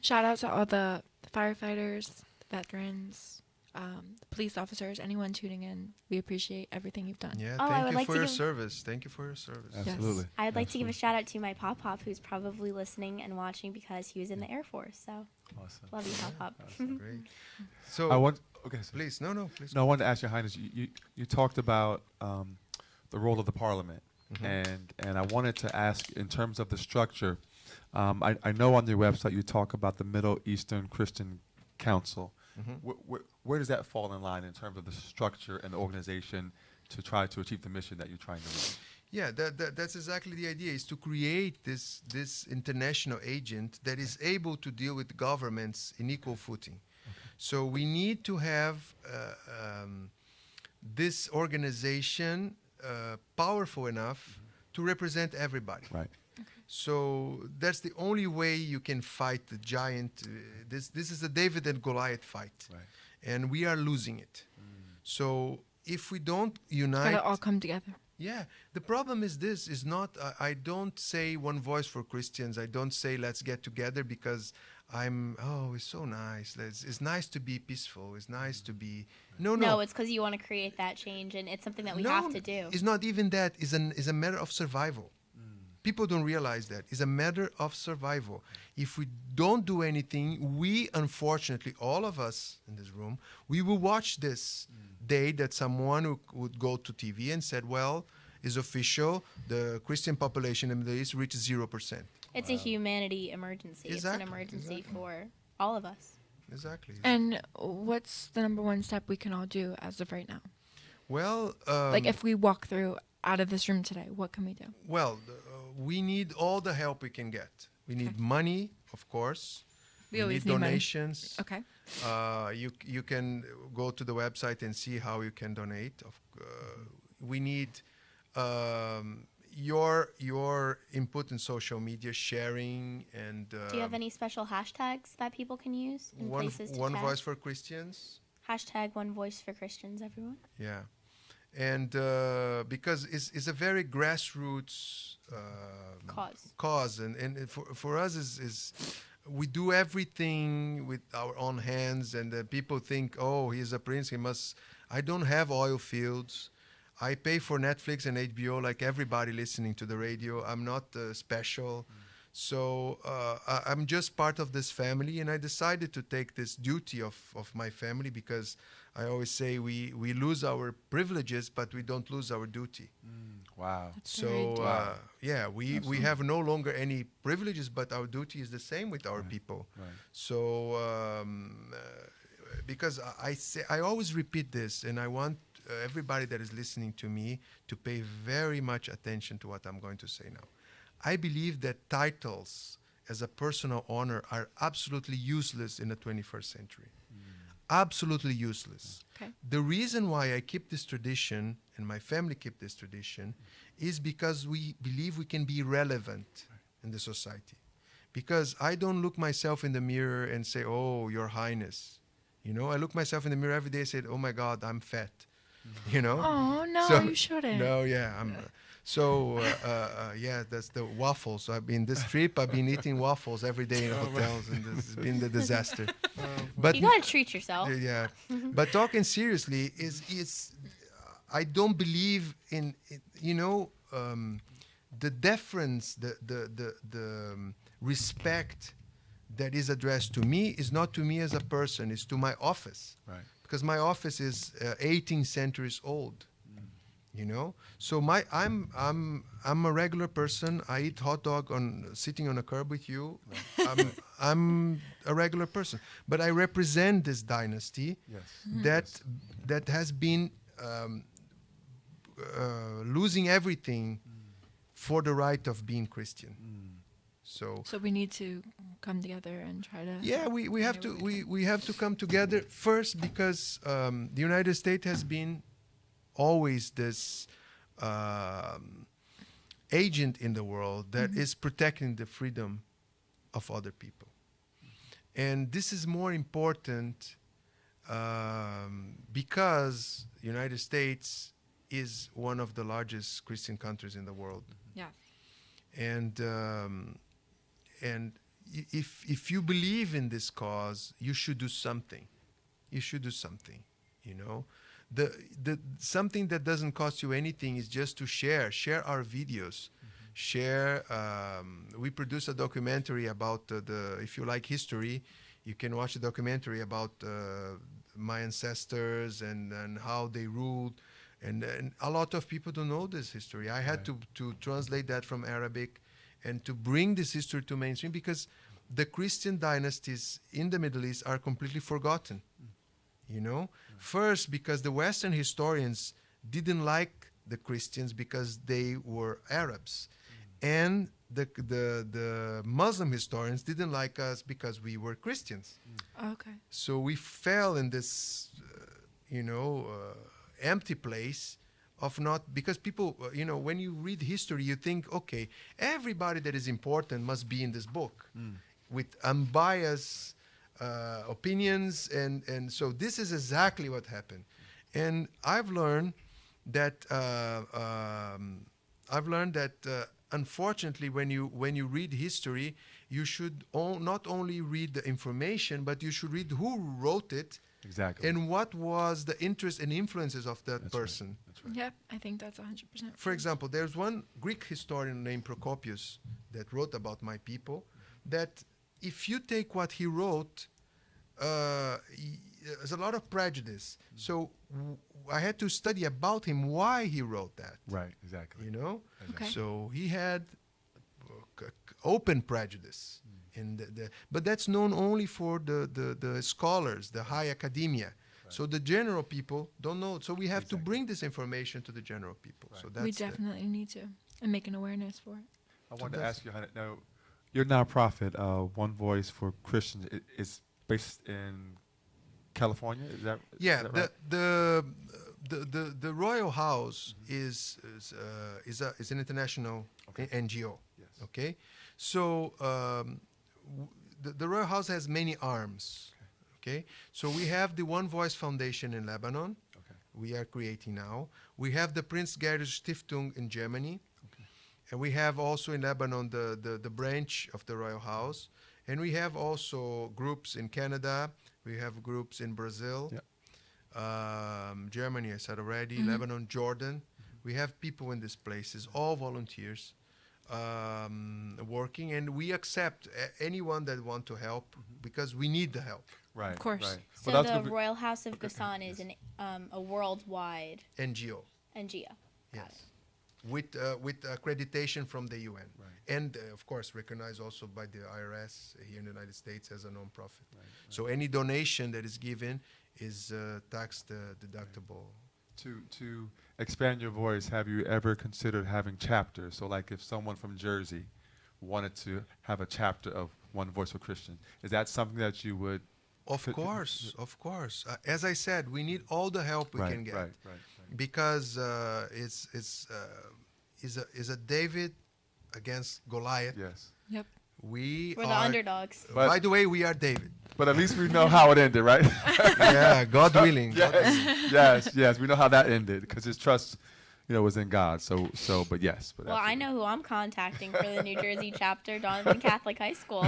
Shout out to all the firefighters, the veterans, the police officers, anyone tuning in. We appreciate everything you've done. yeah, Oh, I thank would you like for to your give- service. Thank you for your service. Absolutely. I'd like to give a Absolutely. shout out to my pop-pop who's probably listening and watching because he was in the Air Force. So Awesome. love you, pop-pop. Great. So I want. Okay. So please, please. No, I wanted to ask Your Highness. You talked about the role of the Parliament, and I wanted to ask in terms of the structure. I know on your website you talk about the Middle Eastern Christian Council. Where does that fall in line in terms of the structure and the organization to try to achieve the mission that you're trying to reach? Yeah, that's exactly the idea, is to create this international agent that is able to deal with governments in equal footing. So we need to have this organization powerful enough to represent everybody. Right. So that's the only way you can fight the giant. This is a David and Goliath fight, Right. and we are losing it. So if we don't unite, Gotta all come together. yeah, the problem is this is not, I don't say one voice for Christians. I don't say let's get together because it's so nice. It's nice to be peaceful. It's nice to be, no. No, it's because you want to create that change, and it's something that we have to do. It's not even that. It's a matter of survival. People don't realize that. It's a matter of survival. If we don't do anything, we, unfortunately, all of us in this room, we will watch this day that someone would go to TV and said, well, it's official, the Christian population in the Middle East reached 0%. It's a humanity emergency. Exactly, It's an emergency exactly. for all of us. Exactly. And what's the number one step we can all do as of right now? Well, Like if we walk through out of this room today, what can we do? well, we need all the help we can get. We need money, of course. We always need need money. donations. Okay. You can go to the website and see how you can donate. We need your input in social media, sharing, and Do you have any special hashtags that people can use in one places to one tag? voice for Christians. Hashtag one voice for Christians, everyone. Yeah, and because it's a very grassroots cause, and for us is we do everything with our own hands, and people think, oh, he's a prince, he must. I don't have oil fields. I pay for Netflix and HBO like everybody listening to the radio. I'm not special. So I'm just part of this family, and I decided to take this duty of my family because I always say we lose our privileges, but we don't lose our duty. Wow. That's very So deep. we have no longer any privileges, but our duty is the same with our people. Right. So because I always repeat this, and I want everybody that is listening to me to pay very much attention to what I'm going to say now. I believe that titles as a personal honor are absolutely useless in the 21st century. Absolutely useless. Okay. The reason why I keep this tradition and my family keep this tradition is because we believe we can be relevant in the society. Because I don't look myself in the mirror and say, oh, Your Highness. You know, I look myself in the mirror every day and say, oh my God, I'm fat. You know? Oh no, So- you shouldn't. No, yeah, yeah, that's the waffles. I've been this trip. I've been eating waffles every day in hotels, and this has been the disaster. But You gotta treat yourself. yeah, but talking seriously is I don't believe in the deference, the respect that is addressed to me is not to me as a person. It's to my office. Right. Because my office is 18 centuries old, you know. So I'm a regular person. I eat hot dog sitting on a curb with you. I'm a regular person, but I represent this dynasty Yes. that has been losing everything for the right of being Christian. So So we need to come together and try to. yeah, we have to we have to come together first because the United States has been always this agent in the world that is protecting the freedom of other people, and this is more important because the United States is one of the largest Christian countries in the world, Yeah. and if you believe in this cause, you should do something. You should do something. You know, the something that doesn't cost you anything is just to share our videos, share. We produce a documentary about if you like history, you can watch a documentary about my ancestors and how they ruled. And a lot of people don't know this history. I had to translate that from Arabic and to bring this history to mainstream because the Christian dynasties in the Middle East are completely forgotten. You know, first because the Western historians didn't like the Christians because they were Arabs, and the Muslim historians didn't like us because we were Christians. Okay. So we fell in this, empty place of not, because people, when you read history, you think, okay, everybody that is important must be in this book with unbiased opinions, and so this is exactly what happened. And I've learned that unfortunately, when you read history, you should not only read the information, but you should read who wrote it. Exactly. And what was the interest and influences of that That's person? Right. That's right. Yep, I think that's 100%. For example, there's one Greek historian named Procopius that wrote about my people, that if you take what he wrote, there's a lot of prejudice. So I had to study about him, why he wrote that. Right, exactly. Okay. So he had open prejudice. But that's known only for the scholars, the high academia. Right. So the general people don't know. So we have to bring this information to the general people. Right. So that's we definitely need to, and make an awareness for it. I wanted to ask you, Hannah, now, your nonprofit, One Voice for Christians, is based in California. Is that right? The Royal House is an international NGO. Yes. Okay, so the Royal House has many arms. Okay, so we have the One Voice Foundation in Lebanon. Okay. We are creating now. We have the Prince Gharios Stiftung in Germany. Okay. And we have also in Lebanon the branch of the Royal House. And we have also groups in Canada. We have groups in Brazil. Yep. Germany, I said already. Lebanon, Jordan. We have people in these places, all volunteers, working. And we accept anyone that want to help because we need the help. Right. Of course. Right. So Well, the Royal House of Ghassan is a worldwide NGO. NGO. Got Yes. With accreditation from the UN. Right. And, of course, recognized also by the IRS here in the United States as a nonprofit. Right. So any donation that is given is tax deductible. To expand your voice, have you ever considered having chapters? So, like, if someone from Jersey wanted to have a chapter of One Voice for Christians, is that something that you would? Of course. As I said, we need all the help we can get. Right. Because it's a David against Goliath. Yes. Yep. We're the underdogs. But- by the way, we are David. But at least we know how it ended, right? Yeah, God willing. God willing. yes. We know how that ended because his trust, was in God. But yes. But Well, I absolutely. know who I'm contacting for the New Jersey chapter, Donovan Catholic High School.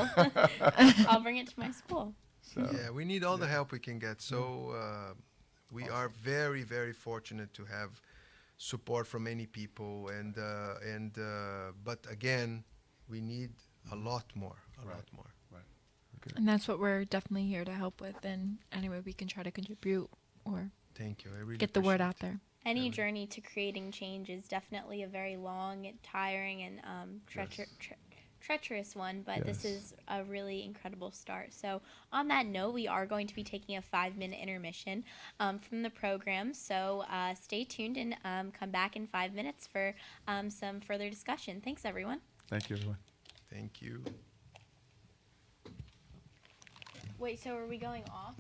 I'll bring it to my school. So, Yeah, we need all the help we can get. So we are very, very fortunate to have support from many people, but again, we need a lot more. Right. Right. Okay. And that's what we're definitely here to help with. And any way we can try to contribute or Thank you. I really get the word appreciate out there. Any Really. journey to creating change is definitely a very long, tiring, and treacherous one, but this Yes. is a really incredible start. So on that note, we are going to be taking a 5-minute intermission from the program. So stay tuned and come back in 5 minutes for some further discussion. Thanks, everyone. Thank you, everyone. Thank you. Wait, so are we going off?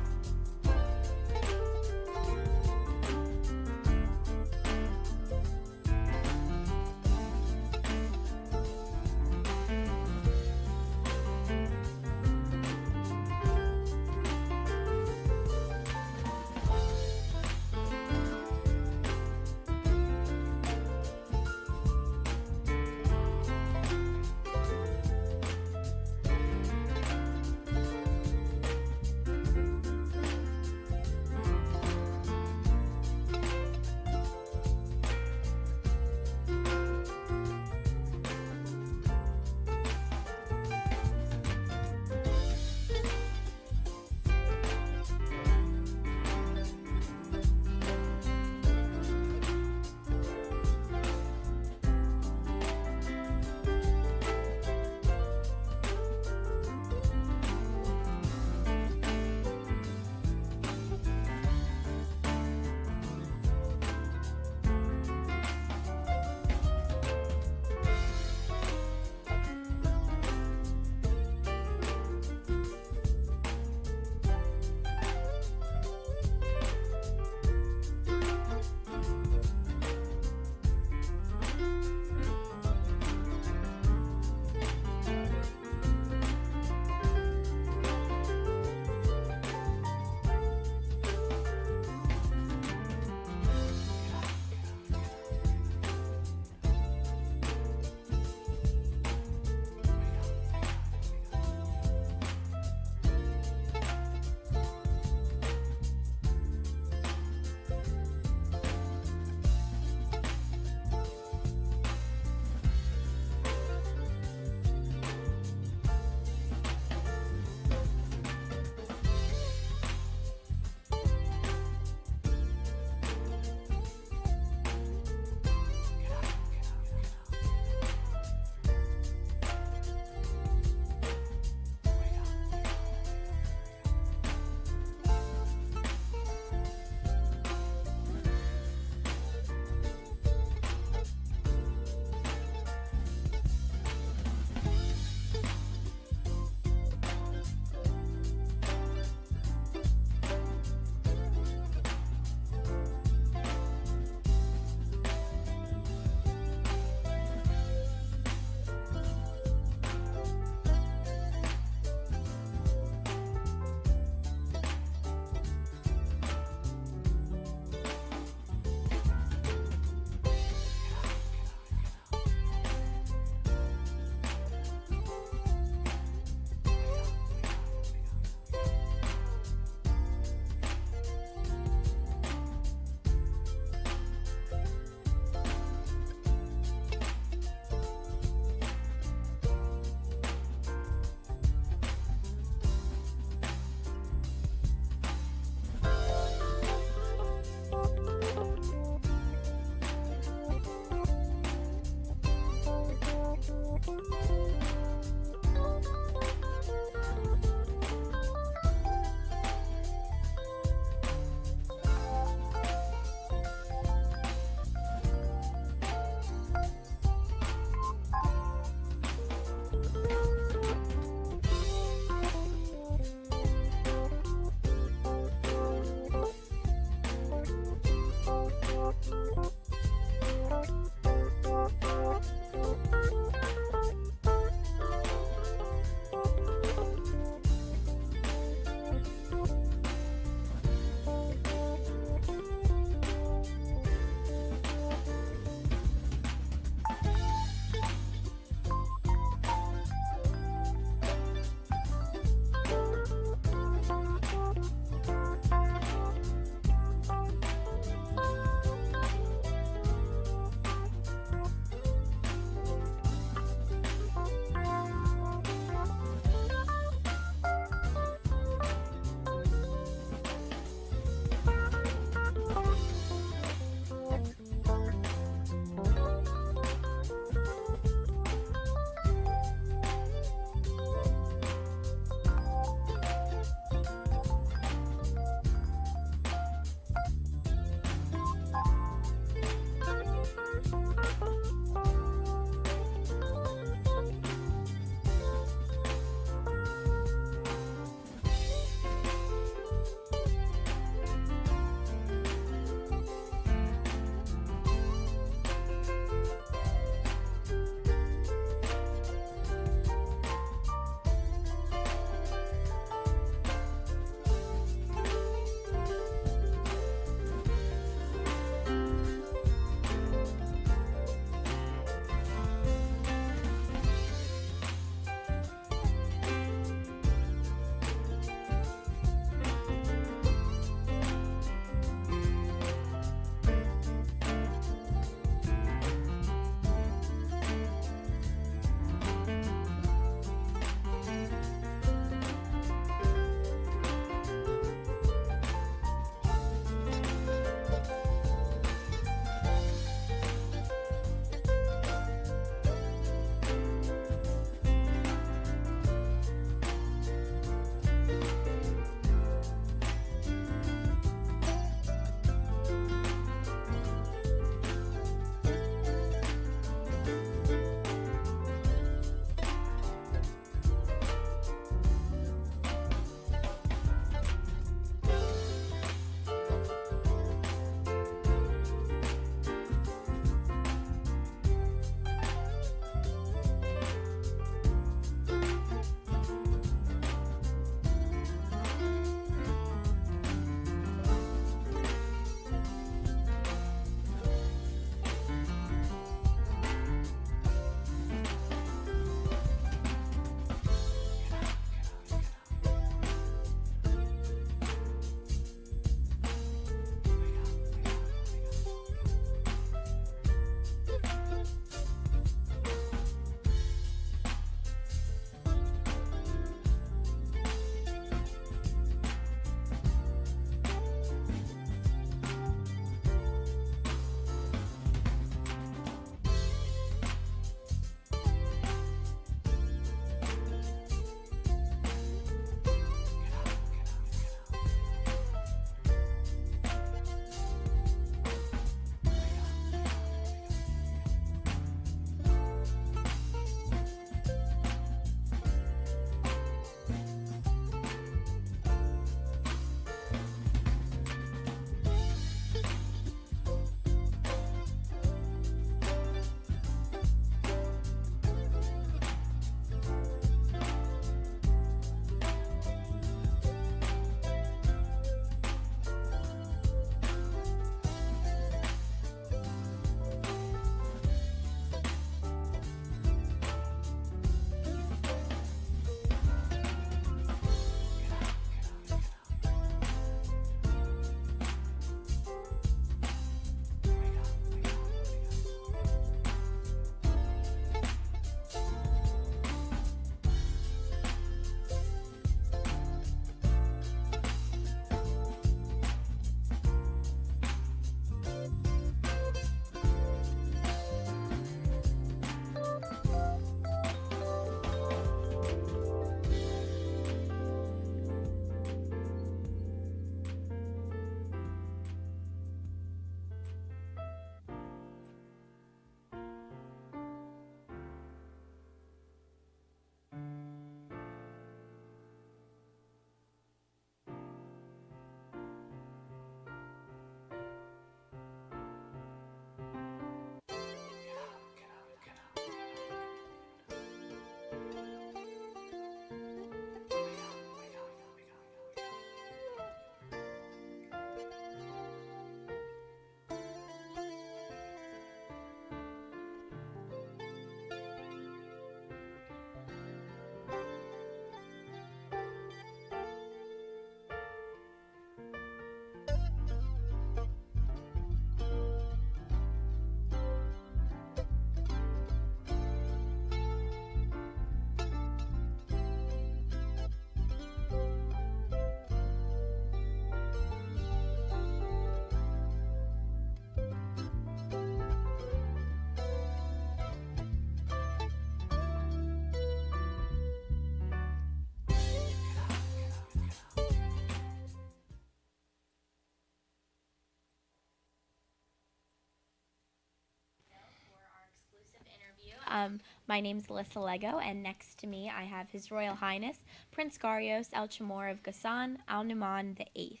My name's Alyssa Lego, and next to me I have His Royal Highness Prince Gharios El Chemor of Ghassan Al Numan VIII.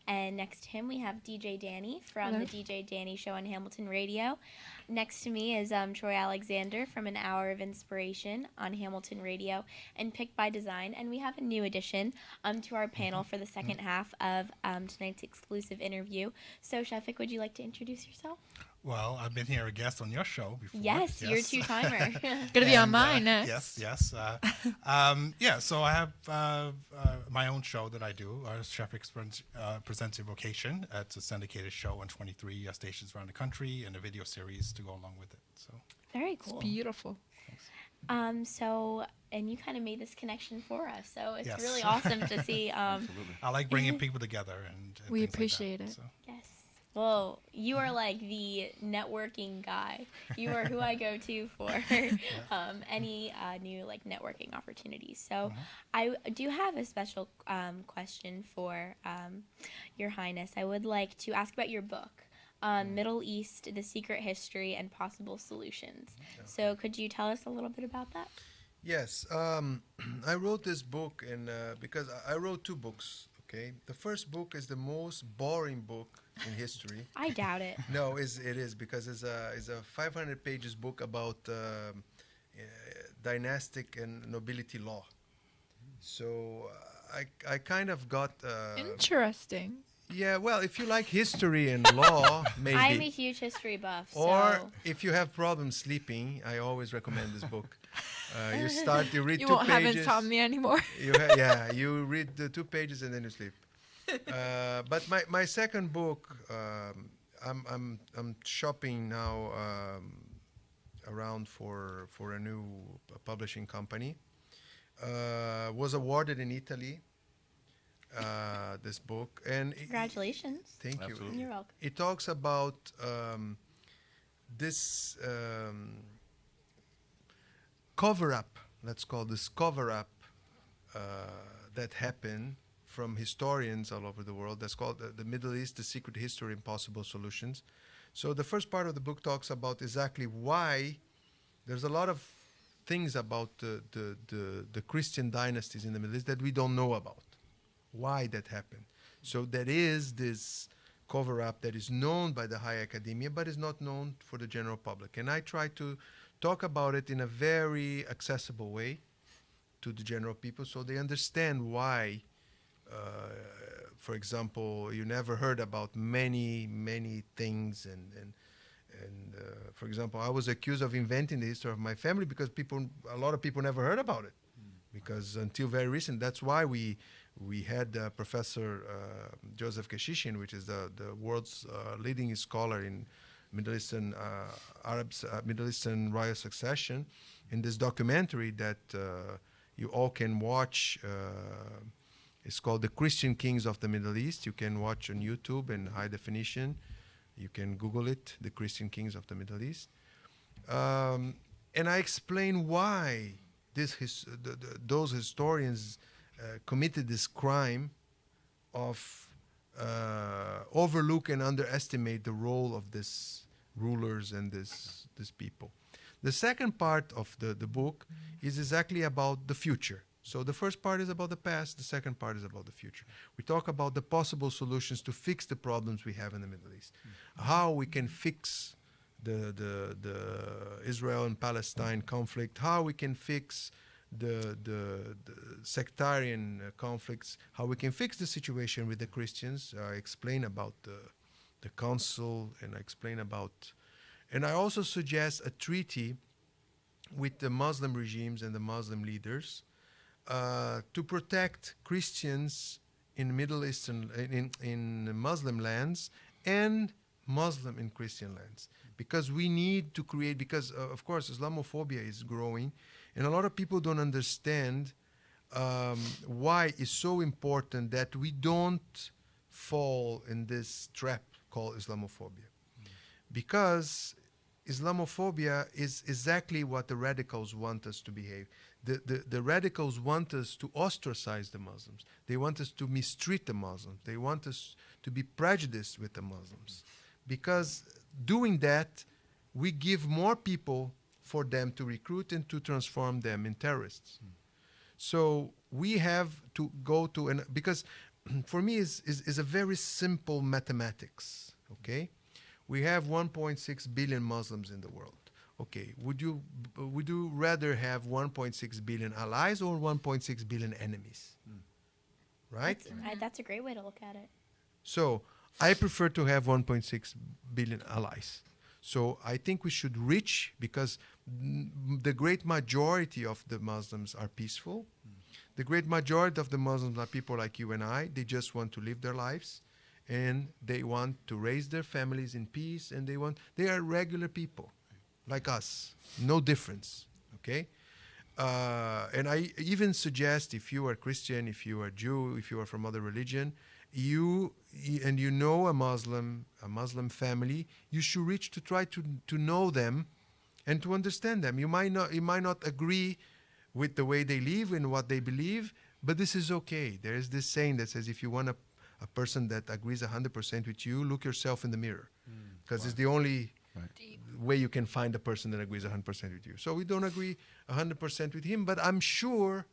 And next to him we have DJ Dani from Hello. the DJ Dani Show on Hamilton Radio. Next to me is Troy Alexander from An Hour of Inspiration on Hamilton Radio and Picked by Design. And we have a new addition to our panel for the second half of tonight's exclusive interview. So, Shefik, would you like to introduce yourself? Well, I've been here a guest on your show before. Yes, you're a two-timer. Gonna be on And, mine next. Yes. Yeah, so I have my own show that I do. Chef Presents Your Vocation. It's a syndicated show on 23 stations around the country and a video series to go along with it. So Very cool. Beautiful. And you kind of made this connection for us, so it's Yes. really awesome to see. Absolutely. I like bringing people together and We things like that. appreciate it. So. Yes. Well, you are like the networking guy. You are who I go to for any new like networking opportunities. So I do have a special question for Your Highness. I would like to ask about your book, Middle East, The Secret History and Possible Solutions. So could you tell us a little bit about that? Yes, I wrote this book because I wrote two books. Okay, the first book is the most boring book in history. I doubt it. No, it is because it's a 500 pages book about dynastic and nobility law. So I kind of got Interesting. yeah. Well, if you like history and law, maybe. I'm a huge history buff. Or So if you have problems sleeping, I always recommend this book. You read You 2 won't have pages. insomnia anymore. You read the 2 pages and then you sleep. But my second book, I'm shopping now around for a new publishing company. Was awarded in Italy. This book and congratulations. thank you. Absolutely. You're welcome. It talks about this cover up. Let's call this cover up that happened from historians all over the world. That's called the Middle East: The Secret History and Possible Solutions. So the first part of the book talks about exactly why there's a lot of things about the Christian dynasties in the Middle East that we don't know about. Why that happened. So there is this cover up that is known by the high academia but is not known for the general public. And I try to talk about it in a very accessible way to the general people so they understand why, for example, you never heard about many things and for example, I was accused of inventing the history of my family because a lot of people never heard about it. Because until very recent, that's why we had Professor Joseph Kashishin, which is the world's leading scholar in Middle Eastern Middle Eastern royal succession, in this documentary that you all can watch. It's called The Christian Kings of the Middle East. You can watch on YouTube in high definition. You can Google it, The Christian Kings of the Middle East. And I explain why those historians committed this crime of overlook and underestimate the role of these rulers and these people. The second part of the book is exactly about the future. So the first part is about the past, the second part is about the future. We talk about the possible solutions to fix the problems we have in the Middle East. How we can fix the Israel and Palestine conflict, how we can fix the sectarian conflicts, how we can fix the situation with the Christians. I explain about the council, and I explain about, and I also suggest a treaty with the Muslim regimes and the Muslim leaders to protect Christians in Middle Eastern, in Muslim lands and Muslim and Christian lands. Because we need to create, because of course Islamophobia is growing, and a lot of people don't understand why it's so important that we don't fall in this trap called Islamophobia. Because Islamophobia is exactly what the radicals want us to behave. The radicals want us to ostracize the Muslims. They want us to mistreat the Muslims. They want us to be prejudiced with the Muslims. Because doing that, we give more people for them to recruit and to transform them in terrorists. So we have to go to because for me is a very simple mathematics. Okay, we have 1.6 billion Muslims in the world. Okay, would you rather have 1.6 billion allies or 1.6 billion enemies? Right. That's a great way to look at it. So I prefer to have 1.6 billion allies. So I think we should reach, because the great majority of the Muslims are peaceful. The great majority of the Muslims are people like you and I. They just want to live their lives, and they want to raise their families in peace, and they are regular people like us, no difference. Okay. And I even suggest, if you are Christian, if you are Jew, if you are from other religion, you know a Muslim family, you should reach to try to know them and to understand them. You might not agree with the way they live and what they believe, but this is okay. There is this saying that says, if you want a person that agrees 100% with you, look yourself in the mirror, because it's the only way you can find a person that agrees 100% with you. So we don't agree 100% with him, but I'm sure,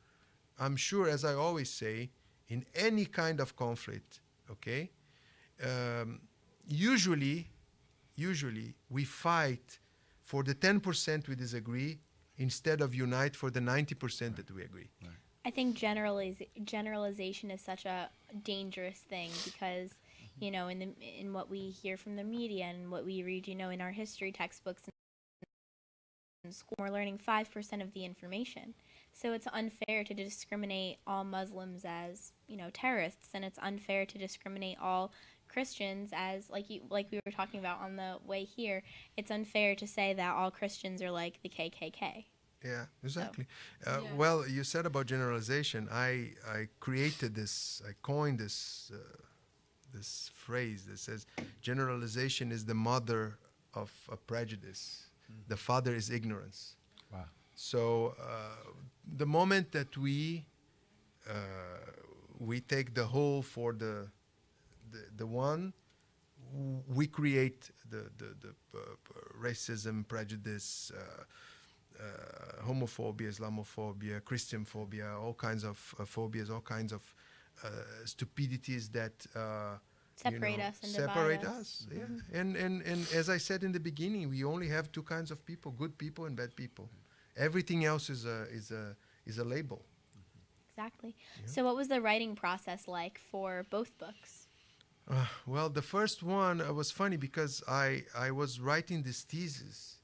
as I always say, in any kind of conflict, okay, usually we fight for the 10% we disagree instead of unite for the 90% that we agree. Right. I think generalization is such a dangerous thing because, you know, in what we hear from the media and what we read, you know, in our history textbooks in school, we're learning 5% of the information. So it's unfair to discriminate all Muslims as, you know, terrorists, and it's unfair to discriminate all Christians as, like we were talking about on the way here. It's unfair to say that all Christians are like the KKK. Yeah, exactly. Yeah. Well, you said about generalization. I coined this this phrase that says generalization is the mother of a prejudice. The father is ignorance. Wow. So the moment that we take the whole for the one, we create the racism, prejudice, homophobia, Islamophobia, Christian phobia, all kinds of phobias, all kinds of stupidities that Separate us and separate divide us. Yeah. And as I said in the beginning, we only have two kinds of people: good people and bad people. Everything else is a label. Exactly. So what was the writing process like for both books? Well, the first one was funny because I was writing this thesis,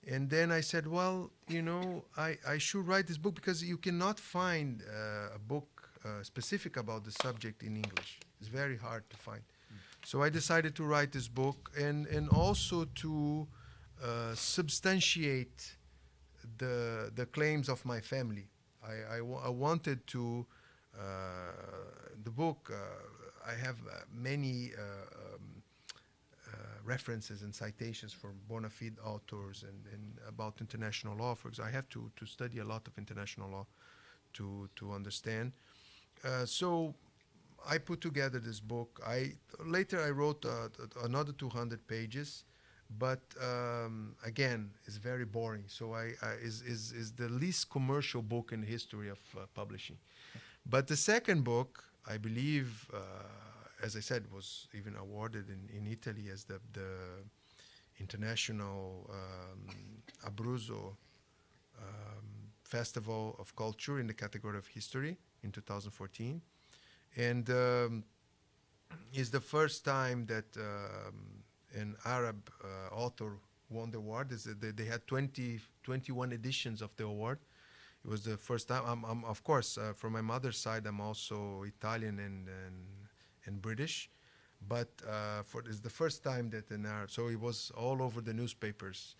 and then I said, well, you know, I should write this book because you cannot find a book specific about the subject in English. It's very hard to find. So I decided to write this book and also to substantiate the claims of my family. I wanted to, the book, I have many references and citations from bona fide authors and about international law. For example, I have to study a lot of international law to understand. So I put together this book. Later I wrote another 200 pages, but again, it's very boring. So is the least commercial book in the history of publishing. But the second book, I believe, as I said, was even awarded in Italy as the international Abruzzo Festival of Culture in the category of history in 2014. And it's the first time that an Arab author won the award. They had 21 editions of the award. It was the first time. I'm of course, from my mother's side, I'm also Italian and British. But it's the first time that an Arab, so it was all over the newspapers.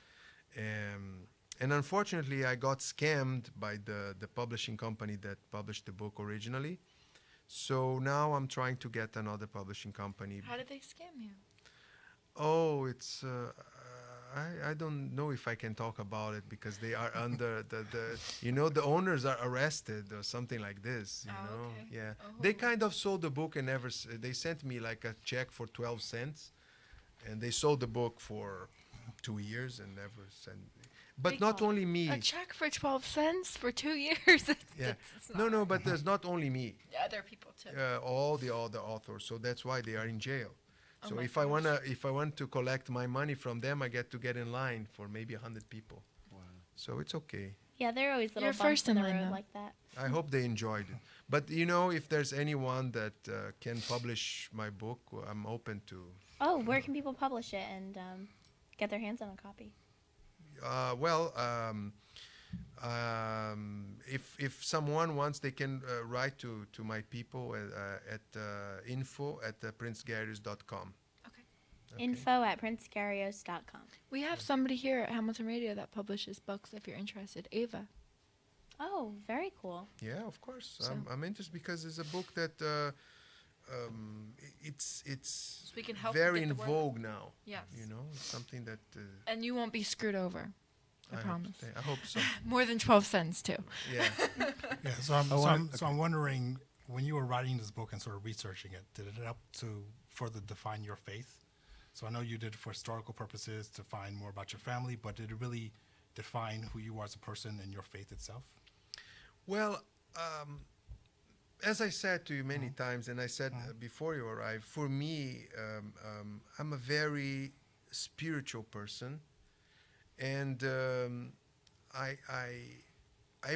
And unfortunately, I got scammed by the publishing company that published the book originally. So now I'm trying to get another publishing company. How did they scam you? Oh, it's I don't know if I can talk about it because they are under the owners are arrested or something like this. Okay. Yeah. Oh. They kind of sold the book and they sent me like a check for 12 cents, and they sold the book for 2 years and never sent. But not only me. A check for 12 cents for 2 years. Yeah. It's No, not no, right. but there's not only me. Other people too. All the other authors. So that's why they are in jail. Oh So my if I gosh. want to collect my money from them, I get in line for maybe 100 people. Wow. So it's okay. Yeah, there are always little You're bumps first in in the line, road though. like that. I hope they enjoyed it. But if there's anyone that can publish my book, I'm open to. Oh, where can people publish it and get their hands on a copy? Well, if someone wants, they can write to my people at info@princegarios.com. Okay. Info@princegarios.com. We have somebody here at Hamilton Radio that publishes books if you're interested. Ava. Oh, very cool. Yeah, of course. So- I'm interested because it's a book that it's So we can help you very get in the word vogue now. Yes. It's something that And you won't be screwed over. I hope- promise. I hope so. More than 12 cents, too. Yeah. Yeah, so I'm, I so, wanna- I'm, so I'm wondering, when you were writing this book and sort of researching it, did it help to further define your faith? So I know you did it for historical purposes to find more about your family, but did it really define who you are as a person and your faith itself? Well, as I said to you many times, and I said before you arrived, for me, I'm a very spiritual person, and I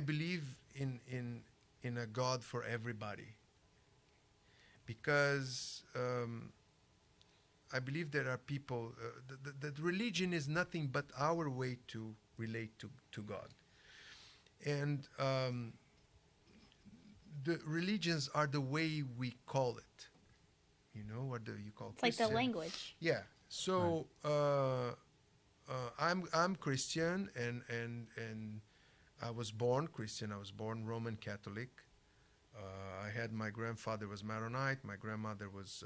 believe in a God for everybody, because I believe there are people that religion is nothing but our way to relate to God, and the religions are the way we call it. What do you call it? It's like the language. Yeah. So I'm Christian, and I was born Christian. I was born Roman Catholic. I had my grandfather was Maronite. My grandmother was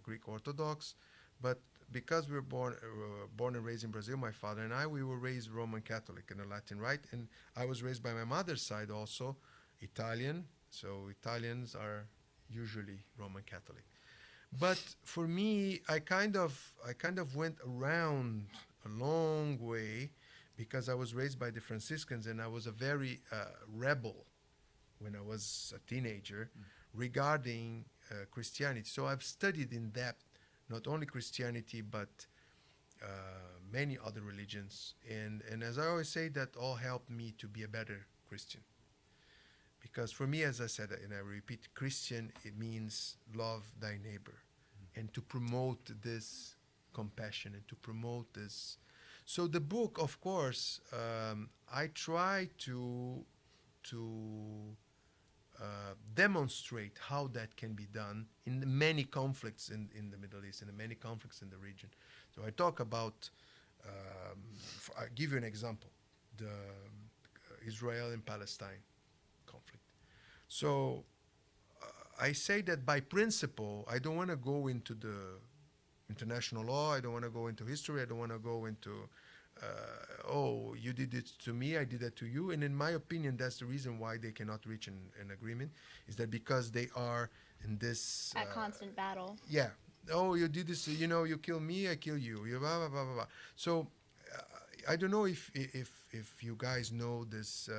Greek Orthodox. But because we were born and raised in Brazil, my father and I, we were raised Roman Catholic in the Latin Rite, and I was raised by my mother's side also Italian. So Italians are usually Roman Catholic. But for me, I kind of went around a long way, because I was raised by the Franciscans, and I was a very rebel when I was a teenager regarding Christianity. So I've studied in depth not only Christianity but many other religions, and as I always say, that all helped me to be a better Christian. Because for me, as I said, and I repeat, Christian, it means love thy neighbor, and to promote this compassion and to promote this. So the book, of course, I try to demonstrate how that can be done in the many conflicts in the Middle East, in the many conflicts in the region. So I talk about, I'll give you an example, the Israel and Palestine conflict. So I say that by principle, I don't want to go into the international law, I don't want to go into history, I don't want to go into, oh, you did it to me, I did that to you. And in my opinion, that's the reason why they cannot reach an agreement, is that because they are in this... At constant battle. Yeah. Oh, you did this, you kill me, I kill you, you blah, blah, blah, blah, blah. So I don't know if you guys know this...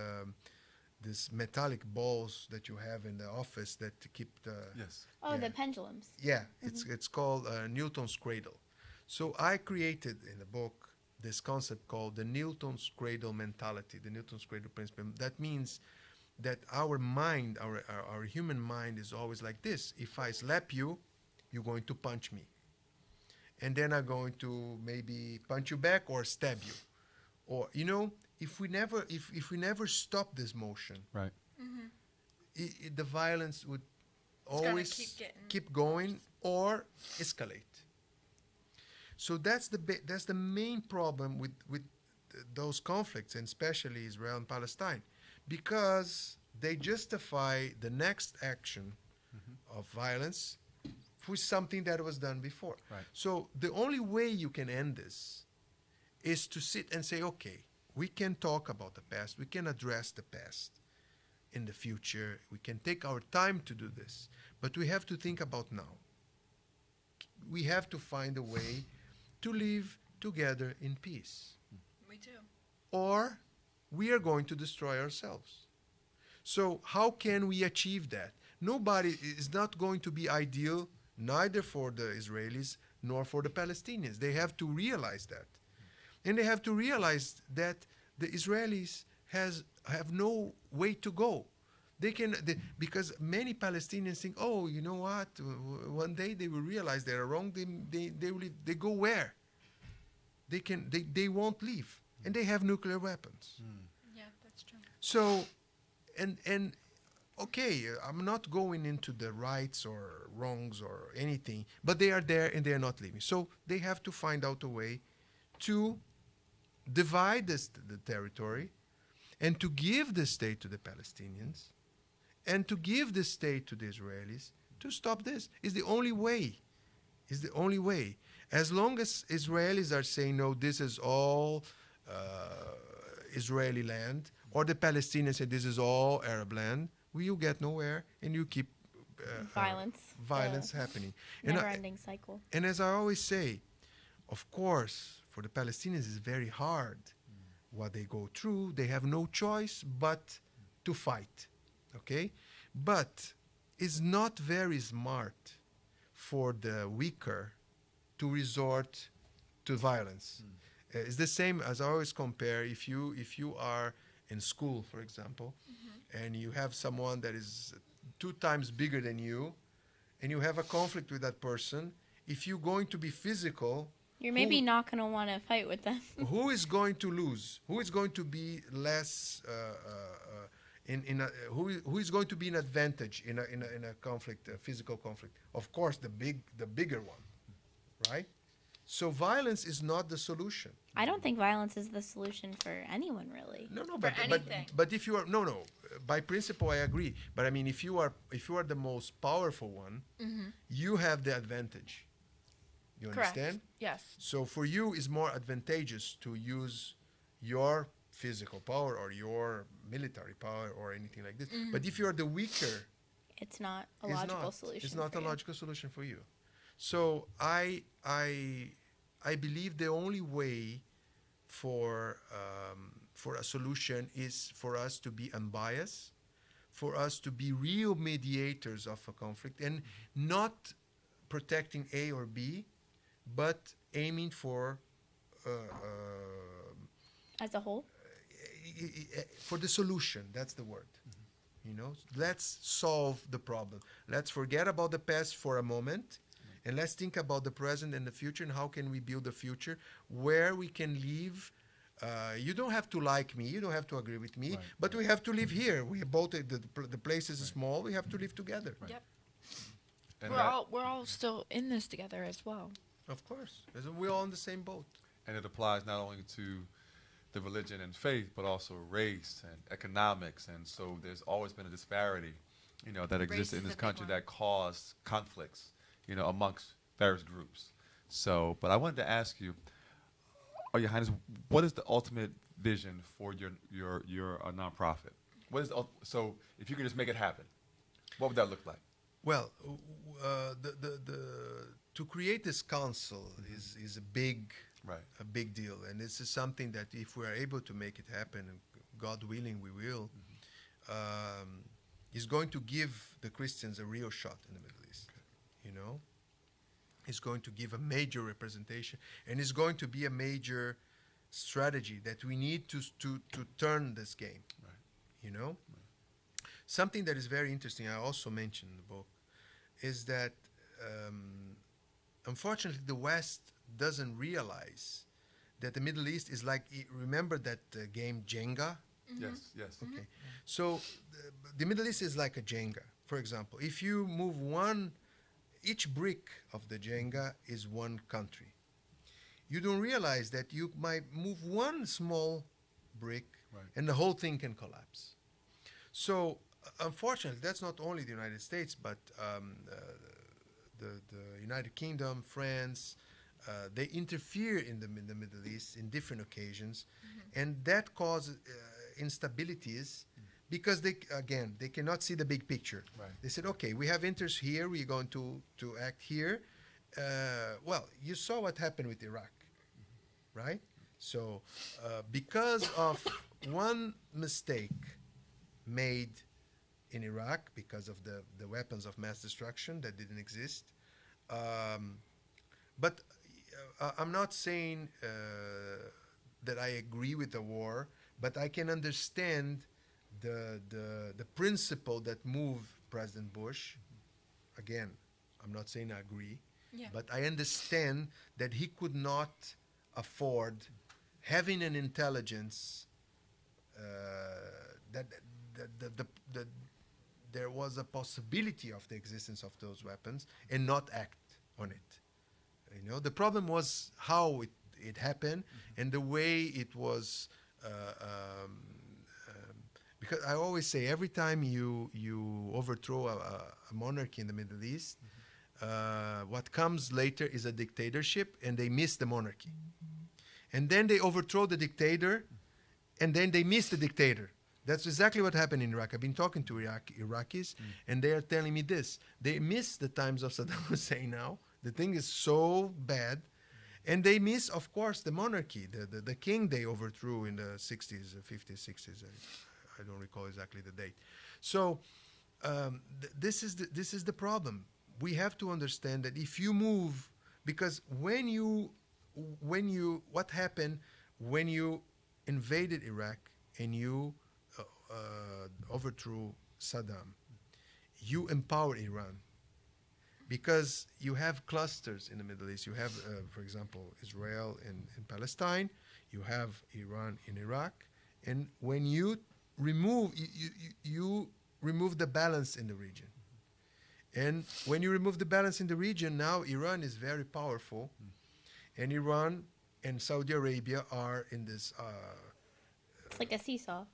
this metallic balls that you have in the office that keep the... Yes. Oh, Yeah. the pendulums. Yeah, it's called Newton's cradle. So I created in the book this concept called the Newton's cradle mentality, the Newton's cradle principle. That means that our mind, our human mind is always like this. If I slap you, you're going to punch me. And then I'm going to maybe punch you back or stab you. Or, if we never stop this motion, Right. the violence would gonna always keep going or escalate. So that's the main problem with those conflicts, and especially Israel and Palestine, because they justify the next action of violence with something that was done before. Right. So the only way you can end this is to sit and say, okay, we can talk about the past, we can address the past in the future, we can take our time to do this, but we have to think about now. We have to find a way to live together in peace. Me too. or we are going to destroy ourselves. So how can we achieve that? Nobody is not going to be ideal, neither for the Israelis nor for the Palestinians. They have to realize that. And they have to realize that the Israelis have no way to go. Because many Palestinians think, oh, you know what? One day they will realize they are wrong. They go where? They won't leave, and they have nuclear weapons. Yeah, that's true. So, and okay, I'm not going into the rights or wrongs or anything, but they are there and they are not leaving. So they have to find out a way to divide the territory and to give the state to the Palestinians and to give the state to the Israelis to stop this. Is the only way. Is the only way. As long as Israelis are saying, no, this is all Israeli land, or the Palestinians say this is all Arab land, you get nowhere and you keep violence happening. Never-ending cycle. And as I always say, of course, for the Palestinians, it's very hard what they go through. They have no choice but to fight, okay? But it's not very smart for the weaker to resort to violence. It's the same as I always compare. If you are in school, for example, and you have someone that is 2 times bigger than you, and you have a conflict with that person, if you're going to be physical, You're maybe not going to want to fight with them. who is going to lose? Who is going to be less who is going to be an advantage in a conflict, a physical conflict? Of course, the bigger one, right? So violence is not the solution. I don't think violence is the solution for anyone, really. No, For but anything. but if you are by principle I agree. But I mean, if you are the most powerful one, you have the advantage. You Correct. understand? Yes. So for you, it's more advantageous to use your physical power or your military power or anything like this. But if you are the weaker, It's not a it's logical not. solution. It's not for a you. logical solution for you. So I believe the only way for a solution is for us to be unbiased, for us to be real mediators of a conflict, and not protecting A or B, but aiming for As a whole? for the solution. That's the word. You know, let's solve the problem. Let's forget about the past for a moment, and let's think about the present and the future, and how can we build a future where we can live. You don't have to like me, you don't have to agree with me, but we have to live here. We both the place is small. We have to live together. Yep. And We're all still in this together as well. Of course, we're all in the same boat. and it applies not only to the religion and faith, but also race and economics. And so there's always been a disparity, that exists Race in is this a big country one. that caused conflicts, amongst various groups. So, but I wanted to ask you, Your Highness, what is the ultimate vision for your nonprofit? What is so if you could just make it happen, what would that look like? Well, to create this council is a big Right. a big deal, and this is something that if we are able to make it happen, and God willing, we will. Is going to give the Christians a real shot in the Middle East. It's going to give a major representation, and it's going to be a major strategy that we need to turn this game. Right. Something that is very interesting, I also mentioned in the book, is that unfortunately the West doesn't realize that the Middle East is like, remember that game Jenga? Yes. Yes. Okay. So the Middle East is like a Jenga. For example, if you move each brick of the Jenga is one country. You don't realize that you might move one small brick, Right. and the whole thing can collapse. So unfortunately, that's not only the United States, but the United Kingdom, France, they interfere in the Middle East in different occasions, and that causes instabilities because they cannot see the big picture. Right. They said, okay, we have interests here, we're going to act here. Well, you saw what happened with Iraq, right? So, because of one mistake made in Iraq, because of the weapons of mass destruction that didn't exist, um, but I'm not saying that I agree with the war, but I can understand the principle that moved President Bush. Again, I'm not saying I agree, Yeah. but I understand that he could not afford having an intelligence that, that there was a possibility of the existence of those weapons and not act on it. You know, the problem was how it happened and the way it was. Because I always say every time you overthrow a monarchy in the Middle East, what comes later is a dictatorship, and they miss the monarchy. And then they overthrow the dictator, and then they miss the dictator. That's exactly what happened in Iraq. I've been talking to Iraqis, and they are telling me this. They miss the times of Saddam Hussein now. The thing is so bad. And they miss, of course, the monarchy, the king they overthrew in the 60s, 50s, 60s. I don't recall exactly the date. So this is the problem. We have to understand that if you move, because what happened when you invaded Iraq and you overthrew Saddam, you empower Iran because you have clusters in the Middle East. You have, for example, Israel in Palestine. You have Iran in Iraq, and when you you remove the balance in the region. And when you remove the balance in the region, now Iran is very powerful, and Iran and Saudi Arabia are in this It's like a seesaw.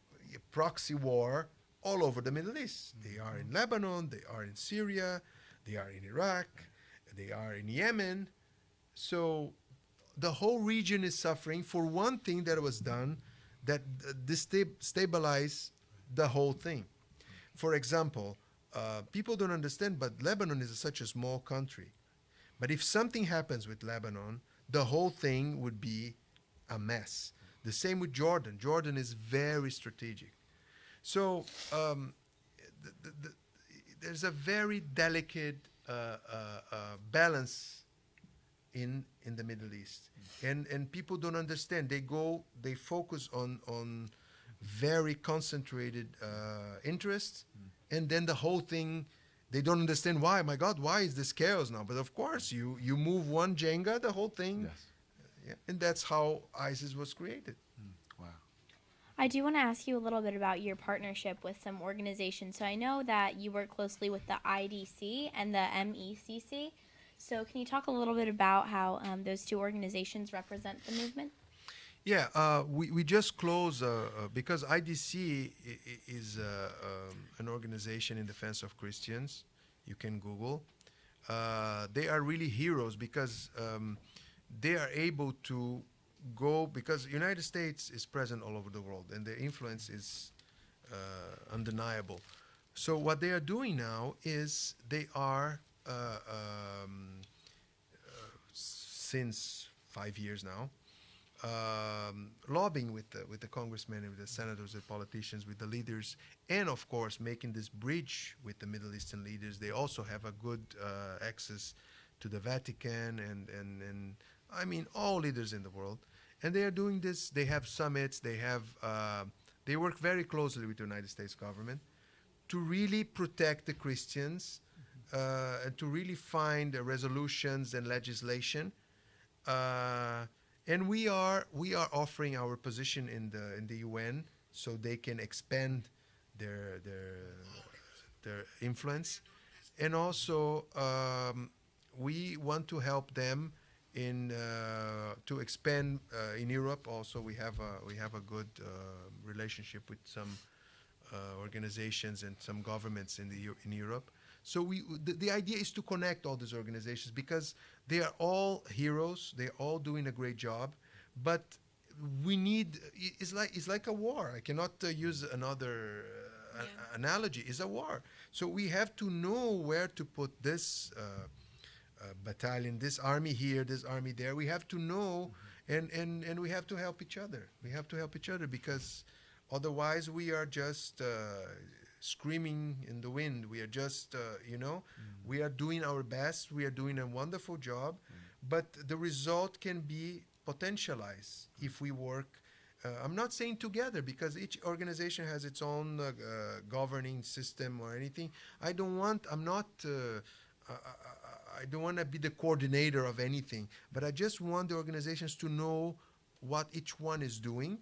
proxy war all over the Middle East. They are in Lebanon, they are in Syria, they are in Iraq, they are in Yemen. So the whole region is suffering for one thing that was done that destabilize the whole thing. For example, people don't understand, but Lebanon is such a small country. But if something happens with Lebanon, the whole thing would be a mess. The same with Jordan. Jordan is very strategic. So there's a very delicate balance in the Middle East, and people don't understand. They focus on very concentrated interests, and then the whole thing. They don't understand why. My God, why is this chaos now? But of course, you move one Jenga, the whole thing, Yes. yeah, and that's how ISIS was created. Wow. I do want to ask you a little bit about your partnership with some organizations. So I know that you work closely with the IDC and the MECC. So can you talk a little bit about how those two organizations represent the movement? Yeah, we just closed because IDC is an organization in defense of Christians. You can Google. They are really heroes because they are able to go, because United States is present all over the world and their influence is undeniable. So what they are doing now is they are since 5 years now lobbying with the congressmen and with the senators, the politicians, with the leaders, and of course making this bridge with the Middle Eastern leaders. They also have a good access to the Vatican and I mean all leaders in the world, and they are doing this. They have summits. They work very closely with the United States government to really protect the Christians and to really find resolutions and legislation. And we are offering our position in the UN so they can expand their influence, and also we want to help them in to expand in Europe. Also, we have a good relationship with some organizations and some governments in Europe. So the idea is to connect all these organizations because they are all heroes. They're all doing a great job, but we need. It's like a war. I cannot use another analogy. It's a war. So we have to know where to put this battalion, this army here, this army there. We have to know and we have to help each other. We have to help each other because otherwise we are just screaming in the wind. We are just, we are doing our best. We are doing a wonderful job, but the result can be potentialized if we work. I'm not saying together because each organization has its own governing system or anything. I'm not. I don't want to be the coordinator of anything, but I just want the organizations to know what each one is doing,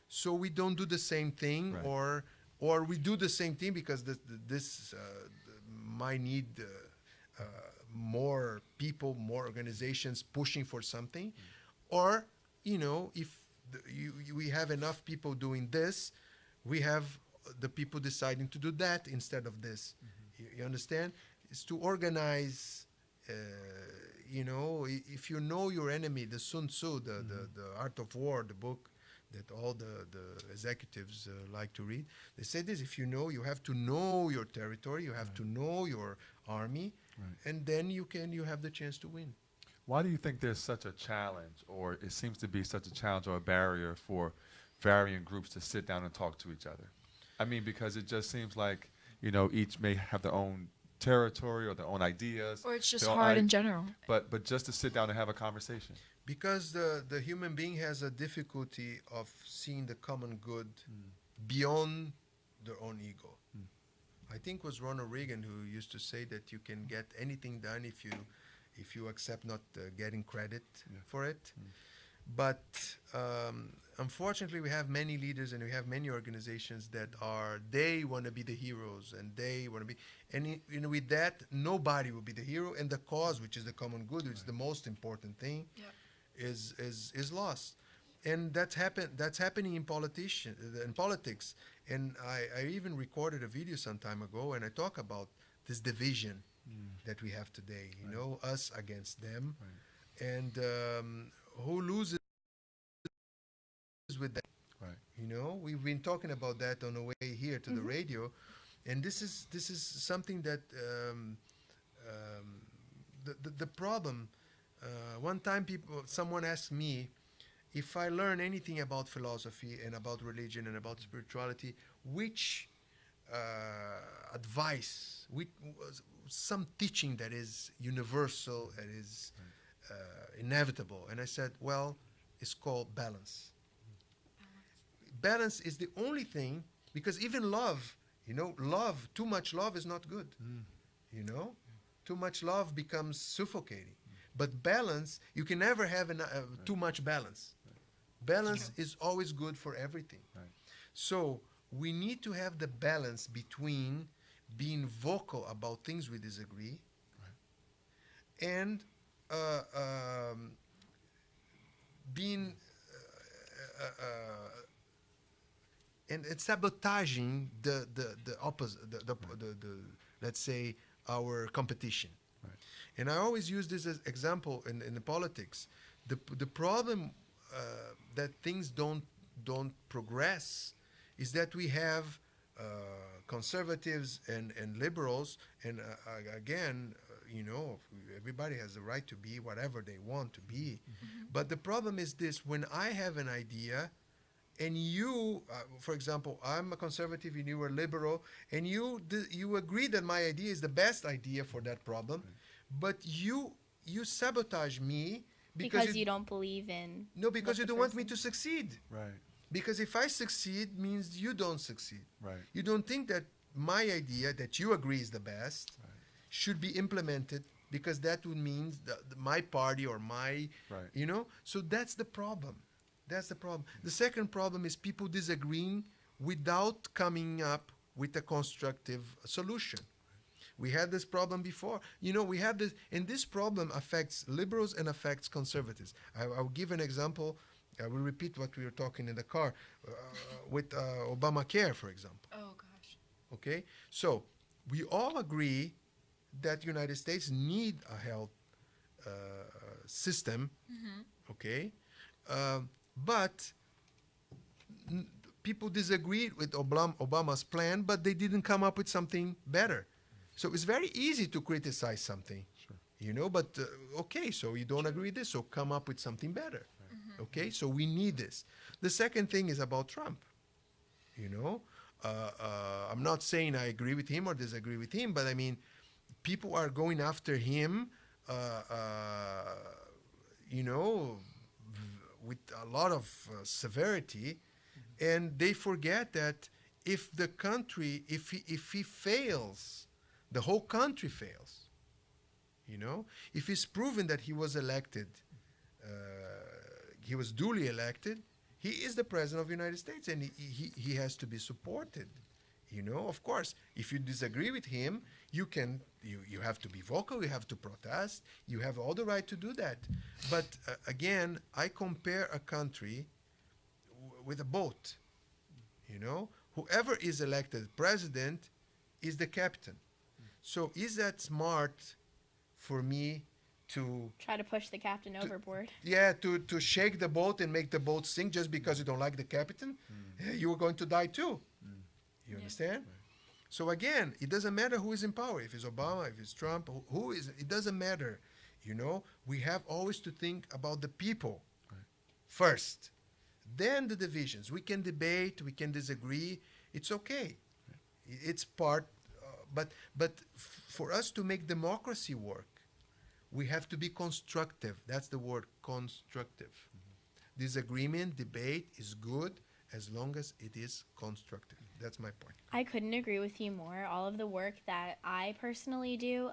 so we don't do the same thing, Right. or we do the same thing because this might need more people, more organizations pushing for something, or if we have enough people doing this, we have the people deciding to do that instead of this. You understand? It's to organize. If you know your enemy, the Sun Tzu, the Art of War, the book that all the executives like to read, they say this: if you have to know your territory, you have to know your army, and then you have the chance to win. Why do you think there's such a challenge, or it seems to be such a challenge or a barrier for varying groups to sit down and talk to each other? I mean, because it just seems like, each may have their own territory or their own ideas. Or it's just their own hard in general. But just to sit down and have a conversation. Because the human being has a difficulty of seeing the common good beyond their own ego. I think it was Ronald Reagan who used to say that you can get anything done if you accept not getting credit for it. But unfortunately, we have many leaders and we have many organizations that they want to be the heroes and they want to be, and with that, nobody will be the hero, and the cause, which is the common good, which is the most important thing, is lost. And that's happening in politics. And I even recorded a video some time ago, and I talk about this division that we have today. Us against them, and who loses with that. We've been talking about that on the way here to the radio, and this is something that the problem. One time, someone asked me if I learn anything about philosophy and about religion and about spirituality, which advice, some teaching that is universal, that is inevitable. And I said, well, it's called balance. Balance is the only thing, because even love, too much love is not good. Too much love becomes suffocating. But balance, you can never have too much balance. Balance is always good for everything. So we need to have the balance between being vocal about things we disagree and being and sabotaging the opposite, the let's say our competition. And I always use this as example in the politics. The problem that things don't progress is that we have conservatives and liberals, and again, everybody has the right to be whatever they want to be. But the problem is this: when I have an idea, and you, for example, I'm a conservative and you are liberal, and you agree that my idea is the best idea for that problem, but you sabotage me because you don't believe in. No, because you don't want me to succeed. Right. Because if I succeed, means you don't succeed. Right. You don't think that my idea that you agree is the best should be implemented, because that would mean my party or my, So that's the problem. That's the problem. The second problem is people disagreeing without coming up with a constructive solution. We had this problem before. We have this, and this problem affects liberals and affects conservatives. I'll give an example. I will repeat what we were talking in the car with Obamacare, for example. Oh, gosh. Okay? So we all agree that the United States need a health system, okay? But people disagreed with Obama's plan, but they didn't come up with something better. So it's very easy to criticize something, but okay, so you don't agree with this, so come up with something better. Okay, so we need this. The second thing is about Trump. You know, I'm not saying I agree with him or disagree with him, but I mean, people are going after him, uh, uh, you know, with a lot of severity, and they forget that if the country, if he fails, the whole country fails. You know, if it's proven that he was elected, uh, he was duly elected, he is the president of the United States, and he has to be supported. You know, of course, if you disagree with him, you have to be vocal, you have to protest, you have all the right to do that. But again, I compare a country with a boat. You know, whoever is elected president is the captain. So is that smart for me to Try to push the captain overboard. to shake the boat and make the boat sink just because you don't like the captain? You are going to die too. You understand? So again, it doesn't matter who is in power. If it's Obama, if it's Trump, who is, it doesn't matter. You know, we have always to think about the people first. Then the divisions. We can debate, we can disagree. It's okay. It's part, but for us to make democracy work, we have to be constructive. That's the word, constructive. Disagreement, debate is good as long as it is constructive. That's my point. I couldn't agree with you more. All of the work that I personally do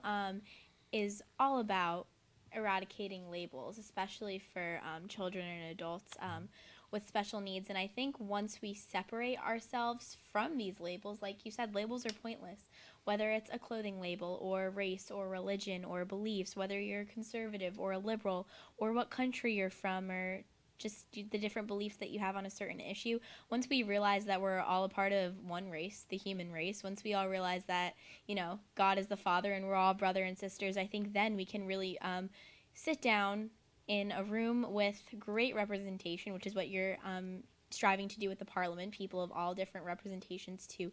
is all about eradicating labels, especially for children and adults with special needs. And I think once we separate ourselves from these labels, like you said, labels are pointless. Whether it's a clothing label or race or religion or beliefs, whether you're conservative or a liberal or what country you're from or just the different beliefs that you have on a certain issue. Once we realize that we're all a part of one race, the human race, once we all realize that, you know, God is the Father and we're all brother and sisters, I think then we can really sit down in a room with great representation, which is what you're striving to do with the parliament, people of all different representations to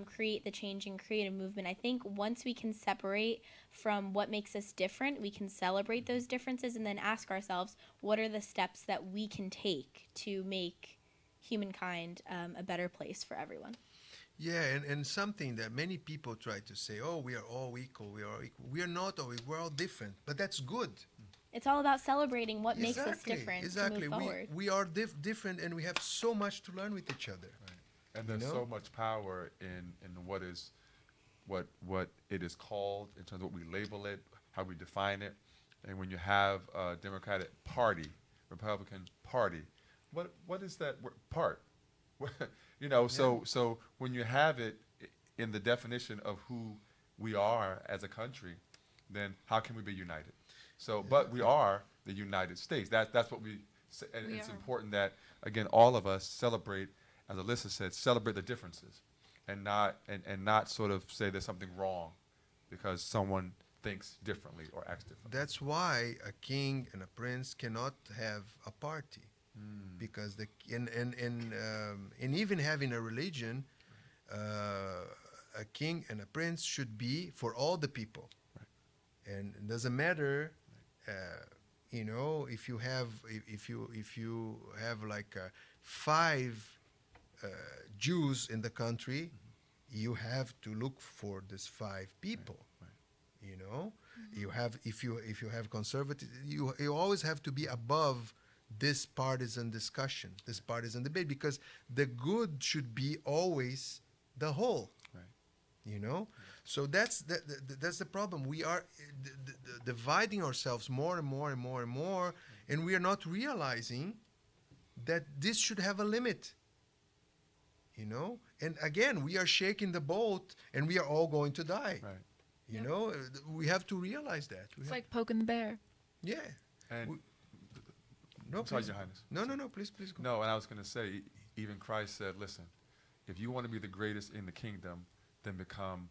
create the change and create a movement. I think once we can separate from what makes us different, we can celebrate those differences and then ask ourselves, what are the steps that we can take to make humankind a better place for everyone? Yeah, and something that many people try to say, oh, we are all equal, we are equal. We are not all equal, we're all different, but that's good. It's all about celebrating what makes us different Exactly. to move forward. We are different, and we have so much to learn with each other. Right. And there's so much power in what it is called in terms of what we label it, how we define it. And when you have a Democratic Party, Republican Party, what is that word? Part? You know, so when you have it in the definition of who we are as a country, then how can we be united? So, but we are the United States. That's what we say, and it's important that again all of us celebrate, as Alyssa said, celebrate the differences, and not sort of say there's something wrong because someone thinks differently or acts differently. That's why a king and a prince cannot have a party, because and even having a religion, a king and a prince should be for all the people, and it doesn't matter. You know, if you have like 5 Jews in the country, you have to look for these 5 people. Right. You know, you have if you have conservative, you always have to be above this partisan discussion, this partisan debate, because the good should be always the whole. Right. You know. So that's the problem. We are dividing ourselves more and more and more and more, and we are not realizing that this should have a limit. You know, and again, we are shaking the boat, and we are all going to die. Right. You know, we have to realize that. It's like poking the bear. Yeah. And No, sorry, please. Your Highness. No. Please go. No, and I was going to say, even Christ said, listen, if you want to be the greatest in the kingdom, then become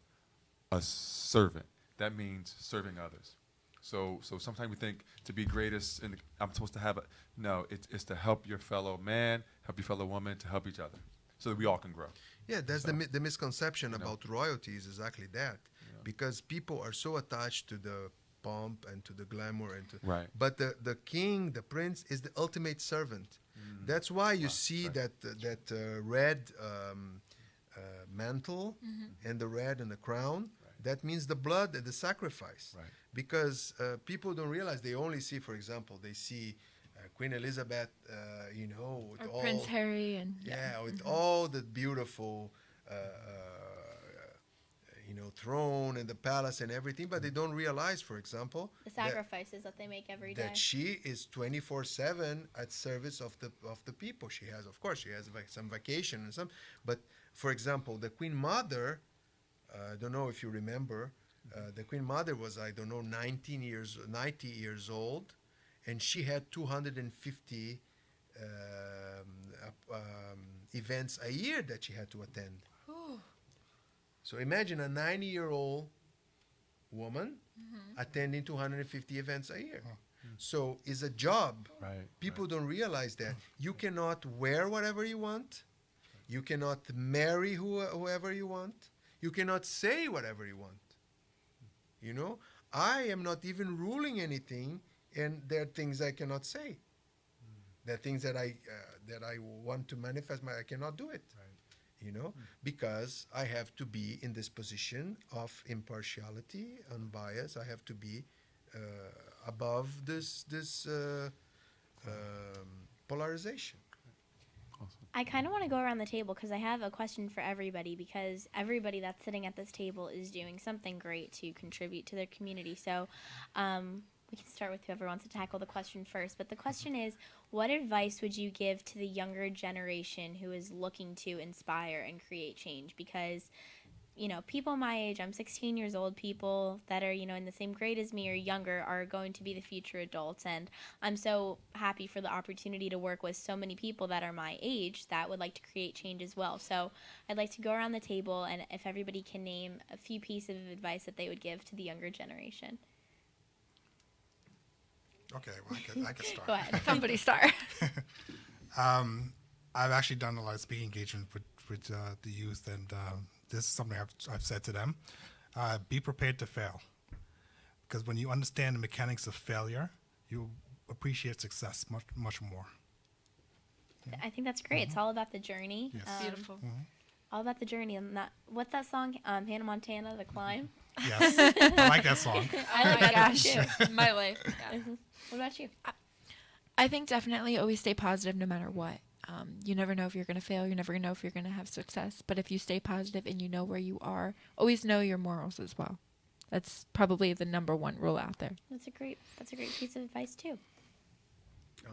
a servant. That means serving others. So sometimes we think to be greatest, I'm supposed to have a, no, it's to help your fellow man, help your fellow woman, to help each other, so that we all can grow. Yeah, that's the misconception about royalty is exactly that, because people are so attached to the pomp and to the glamour and to. Right. But the king, the prince, is the ultimate servant. That's why you see right. that red mantle and the red and the crown. That means the blood and the sacrifice. Right. Because people don't realize, they only see, for example, they see Queen Elizabeth, with Or all Prince Harry and with all the beautiful, throne and the palace and everything, but they don't realize, for example, The sacrifices that they make every day. that she is 24/7 at service of the people. She has, of course, some vacation and some, but for example, the Queen Mother, I don't know if you remember, the Queen Mother was, I don't know, 90 years old, and she had 250 events a year that she had to attend. So imagine a 90-year-old woman attending 250 events a year. So it's a job. Right. People don't realize that. You cannot wear whatever you want. You cannot marry whoever you want. You cannot say whatever you want. I am not even ruling anything, and there are things I cannot say. There are things that I want to manifest, I cannot do it. Because I have to be in this position of impartiality, unbiased. I have to be above this polarization. I kind of want to go around the table because I have a question for everybody, because everybody that's sitting at this table is doing something great to contribute to their community. So we can start with whoever wants to tackle the question first. But the question is, what advice would you give to the younger generation who is looking to inspire and create change? Because, people my age, I'm 16 years old, people that are, in the same grade as me or younger are going to be the future adults. And I'm so happy for the opportunity to work with so many people that are my age that would like to create change as well. So I'd like to go around the table, and if everybody can name a few pieces of advice that they would give to the younger generation. Okay, well, I could start. Go ahead. somebody start. I've actually done a lot of speaking engagement with the youth, and this is something I've said to them. Be prepared to fail. Because when you understand the mechanics of failure, you appreciate success much, much more. I think that's great. It's all about the journey. Yes. Beautiful. All about the journey. And what's that song? Hannah Montana, The Climb? Yes, I like that song. Oh my gosh, my life. Yeah. What about you? I think definitely always stay positive no matter what. You never know if you're going to fail. You never know if you're going to have success. But if you stay positive and you know where you are, always know your morals as well. That's probably the number one rule out there. That's a great piece of advice too.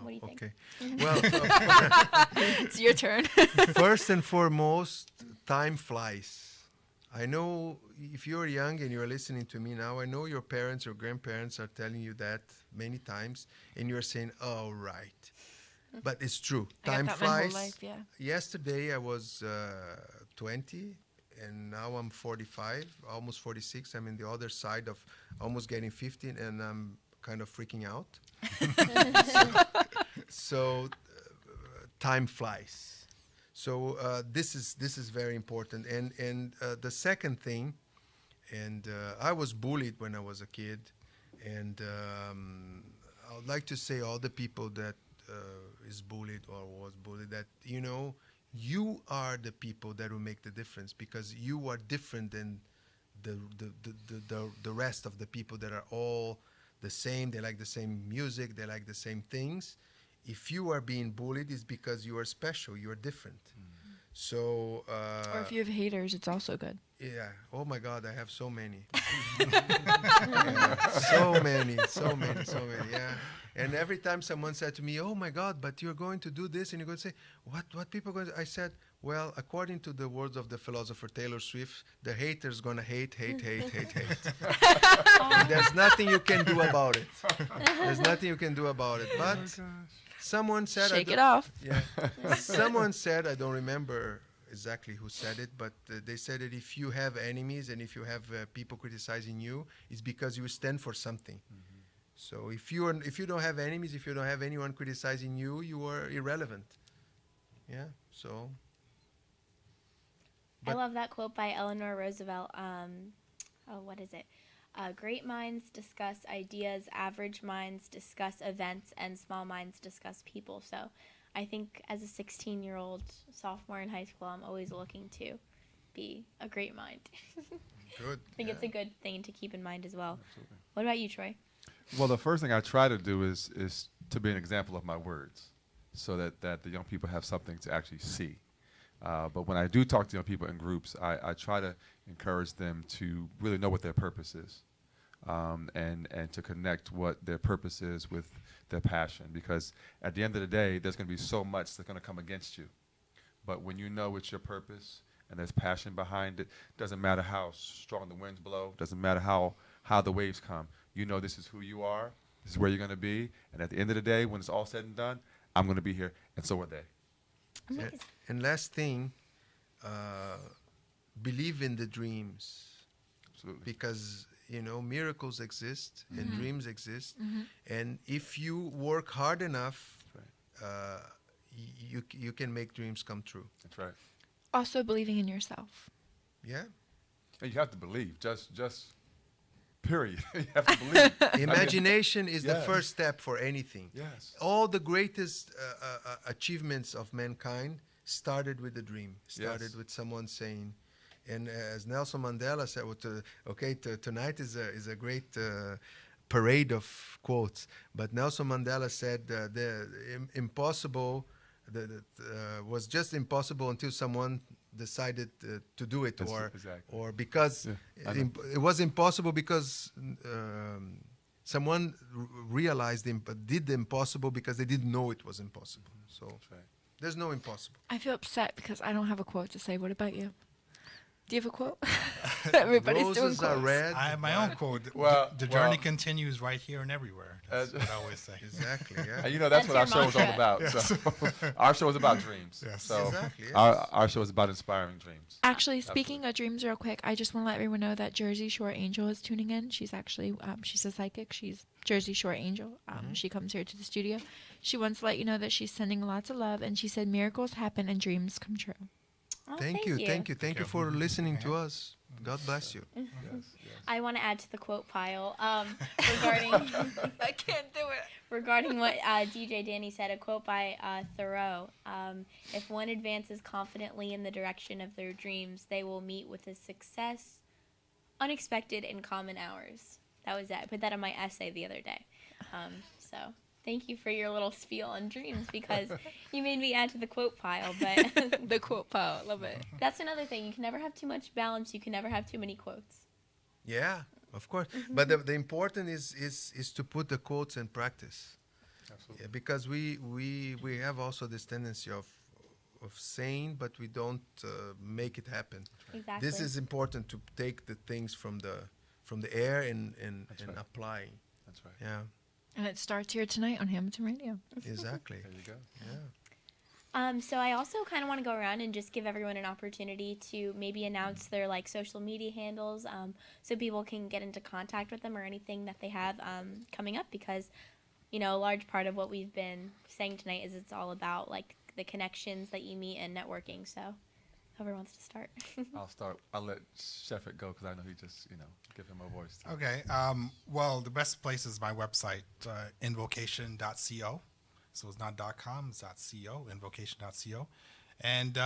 What do you think? Okay. Well, It's your turn. first and foremost, time flies. I know if you're young and you're listening to me now, I know your parents or grandparents are telling you that many times, and you're saying, "Oh, right." But it's true. I got Time that my whole flies. life, yeah. Yesterday I was 20, and now I'm 45, almost 46. I'm in the other side of almost getting 50, and I'm kind of freaking out. So time flies. So this is very important. And the second thing, and I was bullied when I was a kid, and I would like to say all the people that is bullied or was bullied, that you are the people that will make the difference, because you are different than the rest of the people that are all the same. They like the same music, they like the same things. If you are being bullied, it's because you are special, you are different. So Or if you have haters, it's also good. yeah. Oh my God, I have so many. Yeah, so many. Yeah. And every time someone said to me, "Oh my God, but you're going to do this," and you're going to say, "What people going to?" I said, "Well, according to the words of the philosopher Taylor Swift, the hater's gonna hate. And there's nothing you can do about it. There's nothing you can do about it." But someone said, Shake it off. Yeah. Someone said, I don't remember exactly who said it, but they said that if you have enemies and if you have people criticizing you, it's because you stand for something. So if you don't have enemies, if you don't have anyone criticizing you, you are irrelevant. Yeah. So. I love that quote by Eleanor Roosevelt. What is it? Great minds discuss ideas, average minds discuss events, and small minds discuss people. So I think as a 16-year-old sophomore in high school, I'm always looking to be a great mind. Good. I think it's a good thing to keep in mind as well. Absolutely. What about you, Troy? Well, the first thing I try to do is to be an example of my words, so that the young people have something to actually see. But when I do talk to young people in groups, I try to encourage them to really know what their purpose is, and to connect what their purpose is with their passion. Because at the end of the day, there's going to be so much that's going to come against you. But when you know it's your purpose and there's passion behind it, doesn't matter how strong the winds blow, doesn't matter how the waves come. You know this is who you are, this is where you're going to be, and at the end of the day, when it's all said and done, I'm going to be here, and so are they. Amazing. And last thing, believe in the dreams, Absolutely. because miracles exist and dreams exist, Mm-hmm. and if you work hard enough, Right. you can make dreams come true. That's right. Also believing in yourself. Yeah. And you have to believe, just period. You have to believe. Imagination is the yes. first step for anything. Yes. All the greatest achievements of mankind started with a dream, started Yes. with someone saying, and as Nelson Mandela said, tonight is a great parade of quotes, but Nelson Mandela said impossible was just impossible until someone decided to do it, That's or exactly. or because Yeah, I know. it was impossible because someone realized did the impossible because they didn't know it was impossible. So That's right. there's no impossible. I feel upset because I don't have a quote to say. What about you? Do you have a quote? Everybody's doing Roses are quotes. red. I have my own quote. Well- the journey well- continues right here and everywhere. That's what I always say. Exactly. Yeah. And that's what our That's show your is all mantra. about. So our show is about dreams. Yes. So Exactly, yes. our show is about inspiring dreams. Actually, speaking of dreams real quick, I just want to let everyone know that Jersey Shore Angel is tuning in. She's actually, she's a psychic. She's Jersey Shore Angel. She comes here to the studio. She wants to let you know that she's sending lots of love, and she said miracles happen and dreams come true. Oh, Thank you. Thank you for listening to us. God bless you. Yes. Yes. I want to add to the quote pile regarding I can't do it. regarding what DJ Danny said. A quote by Thoreau: "If one advances confidently in the direction of their dreams, they will meet with a success unexpected in common hours." That was it. I put that in my essay the other day. So thank you for your little spiel on dreams, because you made me add to the quote pile. But The quote pile. Love it. that's another thing. You can never have too much balance. You can never have too many quotes. Yeah, of course. But the important is to put the quotes in practice. Absolutely. Yeah, because we have also this tendency of saying, but we don't make it happen. Exactly. This is important, to take the things from the air and That's right. applying. That's right. Yeah, And it starts here tonight on Hamilton Radio. exactly. There you go. Yeah. So I also kind of want to go around and just give everyone an opportunity to maybe announce their social media handles, so people can get into contact with them or anything that they have coming up, because a large part of what we've been saying tonight is it's all about the connections that you meet and networking. So whoever wants to start. I'll start. I'll let Sheffic go because I know he just give him a voice. Too. Okay. Well, the best place is my website, invocation.co. So it's not .com, it's .co, invocation.co. And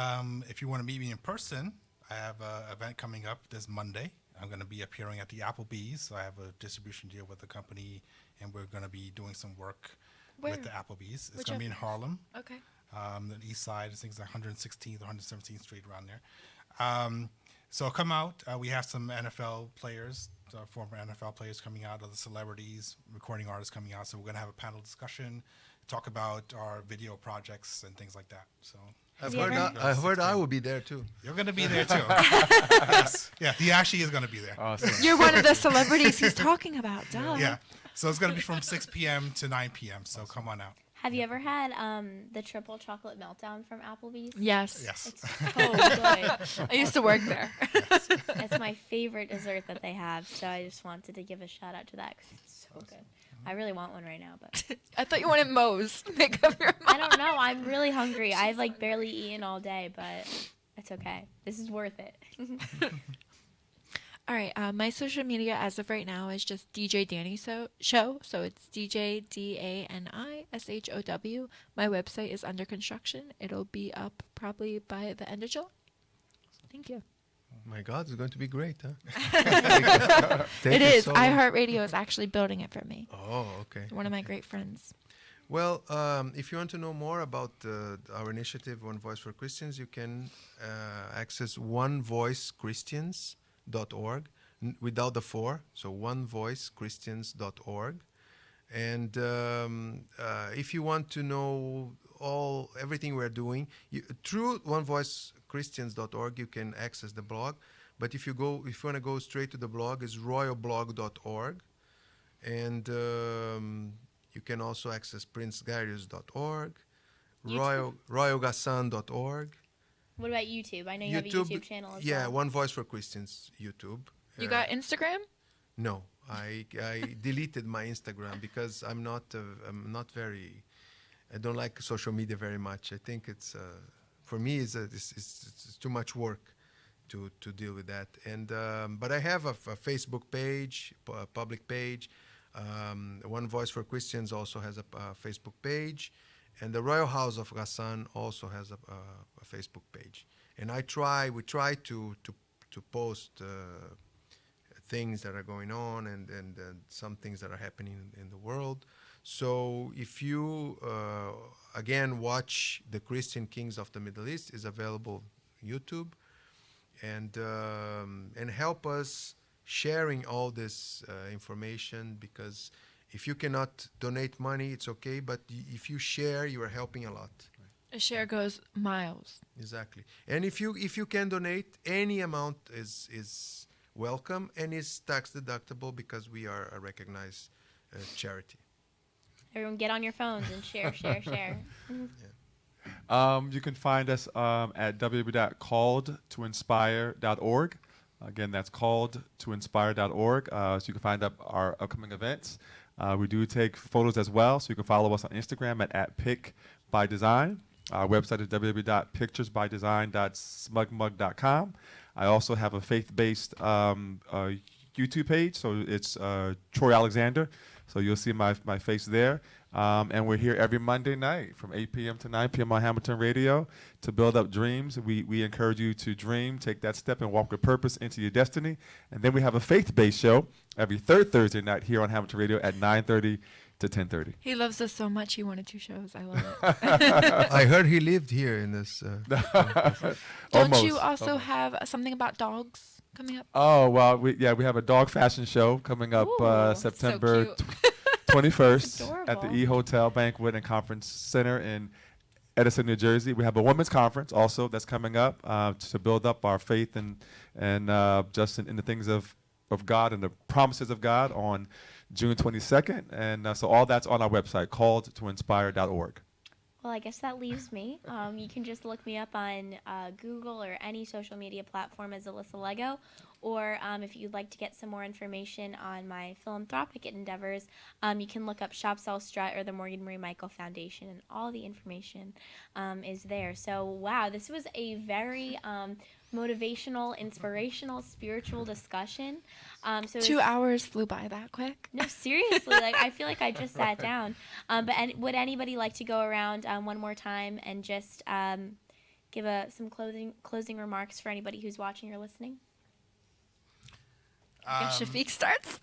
if you want to meet me in person, I have an event coming up this Monday. I'm going to be appearing at the Applebee's. So I have a distribution deal with the company, and we're going to be doing some work Where? with the Applebee's. It's Which going to be in Harlem, Okay. the east side. I think it's 116th or 117th Street, around there. So come out. We have some NFL players, former NFL players coming out, other celebrities, recording artists coming out. So we're going to have a panel discussion, talk about our video projects and things like that. So I've you heard ever- I heard I will be there too. you're going to be there too. Yes. Yeah, he actually is going to be there. Awesome. You're one of the celebrities he's talking about. Duh. Yeah. So it's going to be from 6 p.m. to 9 p.m. So come on out. Have you ever had the triple chocolate meltdown from Applebee's? Yes. Yes. It's so good. I used to work there. It's my favorite dessert that they have, so I just wanted to give a shout out to that because it's so good. I really want one right now, but I thought you wanted Moe's. Make up your I mind. don't know. I'm really hungry. I've barely eaten all day, but it's okay. This is worth it. All right. My social media as of right now is just DJ Dani Show. So it's DJDANISHOW. My website is under construction. It'll be up probably by the end of July. Thank you. My God, it's going to be great, huh? It is. iHeartRadio is actually building it for me. Oh, okay. One of my great friends. Well, if you want to know more about our initiative, One Voice for Christians, you can access onevoicechristians.org without the four, so onevoicechristians.org. And if you want to know everything we're doing, through onevoicechristians.org, you can access the blog. But if you want to go straight to the blog, it's royalblog.org. And you can also access princegharios.org, royalghassan.org. What about YouTube? I know you have a YouTube channel as well. Yeah, One Voice for Christians, YouTube. You got Instagram? No, I deleted my Instagram because I don't like social media very much. I think it's for me it's too much work to deal with that. And but I have a Facebook page, a public page. One Voice for Christians also has a Facebook page, and the Royal House of Ghassan also has a Facebook page. And we try to post things that are going on and some things that are happening in the world. So if you again watch the Christian Kings of the Middle East, is available on YouTube, and help us sharing all this information, because if you cannot donate money, it's okay, but if you share, you are helping a lot. A share goes miles. Exactly. And if you can donate, any amount is welcome and is tax deductible, because we are a recognized charity. Everyone get on your phones and share. You can find us at www.calledtoinspire.org. Again, that's calledtoinspire.org. So you can find up our upcoming events. We do take photos as well, so you can follow us on Instagram at PicByDesign. Our website is www.picturesbydesign.smugmug.com. I also have a faith-based YouTube page, so it's Troy Alexander. So you'll see my face there. And we're here every Monday night from 8 p.m. to 9 p.m. on Hamilton Radio to build up dreams. We encourage you to dream, take that step, and walk with purpose into your destiny. And then we have a faith-based show every third Thursday night here on Hamilton Radio at 9:30 to 10:30. He loves us so much, he wanted 2 shows. I love it. I heard he lived here in this. Don't you also have something about dogs coming up? Oh, well, we have a dog fashion show coming up Ooh, September so cute. 21st at the adorable. E Hotel Banquet and Conference Center in Edison, New Jersey. We have a women's conference also that's coming up to build up our faith and just in the things of God and the promises of God on June 22nd. And so all that's on our website, calledtoinspire.org. Well, I guess that leaves me. You can just look me up on Google or any social media platform as Alyssa Lego. Or if you'd like to get some more information on my philanthropic endeavors, you can look up Shop Sell Strut or the Morgan Marie Michael Foundation, and all the information is there. So, wow, this was a very motivational, inspirational, spiritual discussion. So 2 hours flew by that quick. No, seriously, like I feel like I just sat down. But would anybody like to go around one more time and just give some closing remarks for anybody who's watching or listening? I guess Shafiq starts.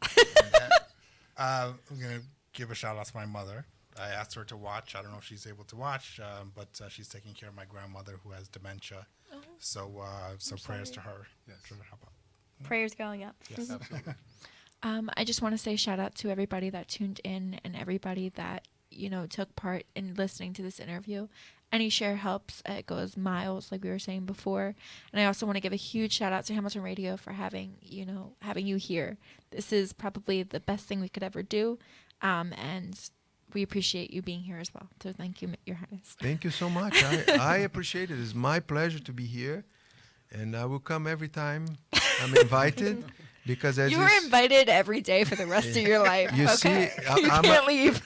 I'm going to give a shout out to my mother. I asked her to watch. I don't know if she's able to watch, but she's taking care of my grandmother who has dementia. Oh. So prayers sorry. to her. Yes. To help out. Prayers going up. Yes. Absolutely. I just want to say shout out to everybody that tuned in and everybody that, took part in listening to this interview. Any share helps. It goes miles, like we were saying before. And I also want to give a huge shout out to Hamilton Radio for having you here. This is probably the best thing we could ever do. And we appreciate you being here as well. So thank you, Your Highness. Thank you so much. I appreciate it. It's my pleasure to be here, and I will come every time I'm invited. Because as You are invited every day for the rest of your life. You okay? see, You can't leave.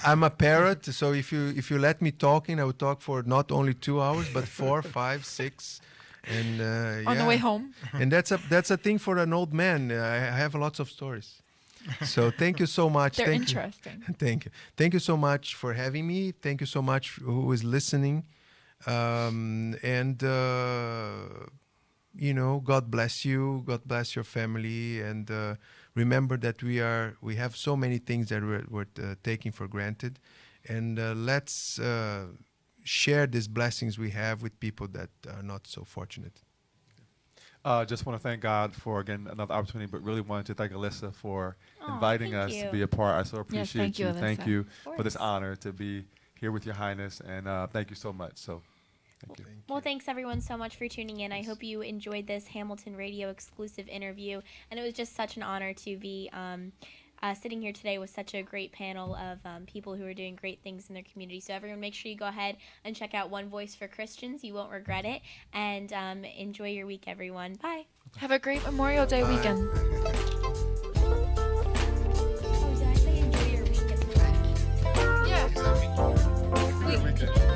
I'm a parrot, so if you let me talking, I will talk for not only 2 hours, but 4, 5, 6, And On the way home. And that's a thing for an old man. I have lots of stories. So thank you so much. They're Thank you. interesting. Thank you so much for having me. Thank you so much who is listening. God bless you. God bless your family. And remember that we have so many things that we're taking for granted. And let's share these blessings we have with people that are not so fortunate. Just want to thank God for, again, another opportunity, but really wanted to thank Alyssa for Aw, inviting thank us you. to be a part. I so appreciate thank you, you. Thank Alyssa. you Of for this course. honor to be here with your highness, and thank you so much. So, thank you. Well, thanks everyone so much for tuning in. I hope you enjoyed this Hamilton Radio exclusive interview, and it was just such an honor to be sitting here today with such a great panel of people who are doing great things in their community. So everyone, make sure you go ahead and check out One Voice for Christians. You won't regret it, and enjoy your week, everyone. Bye. Have a great Memorial Day weekend. Oh, did I say enjoy your week as well? Yeah. Weekend.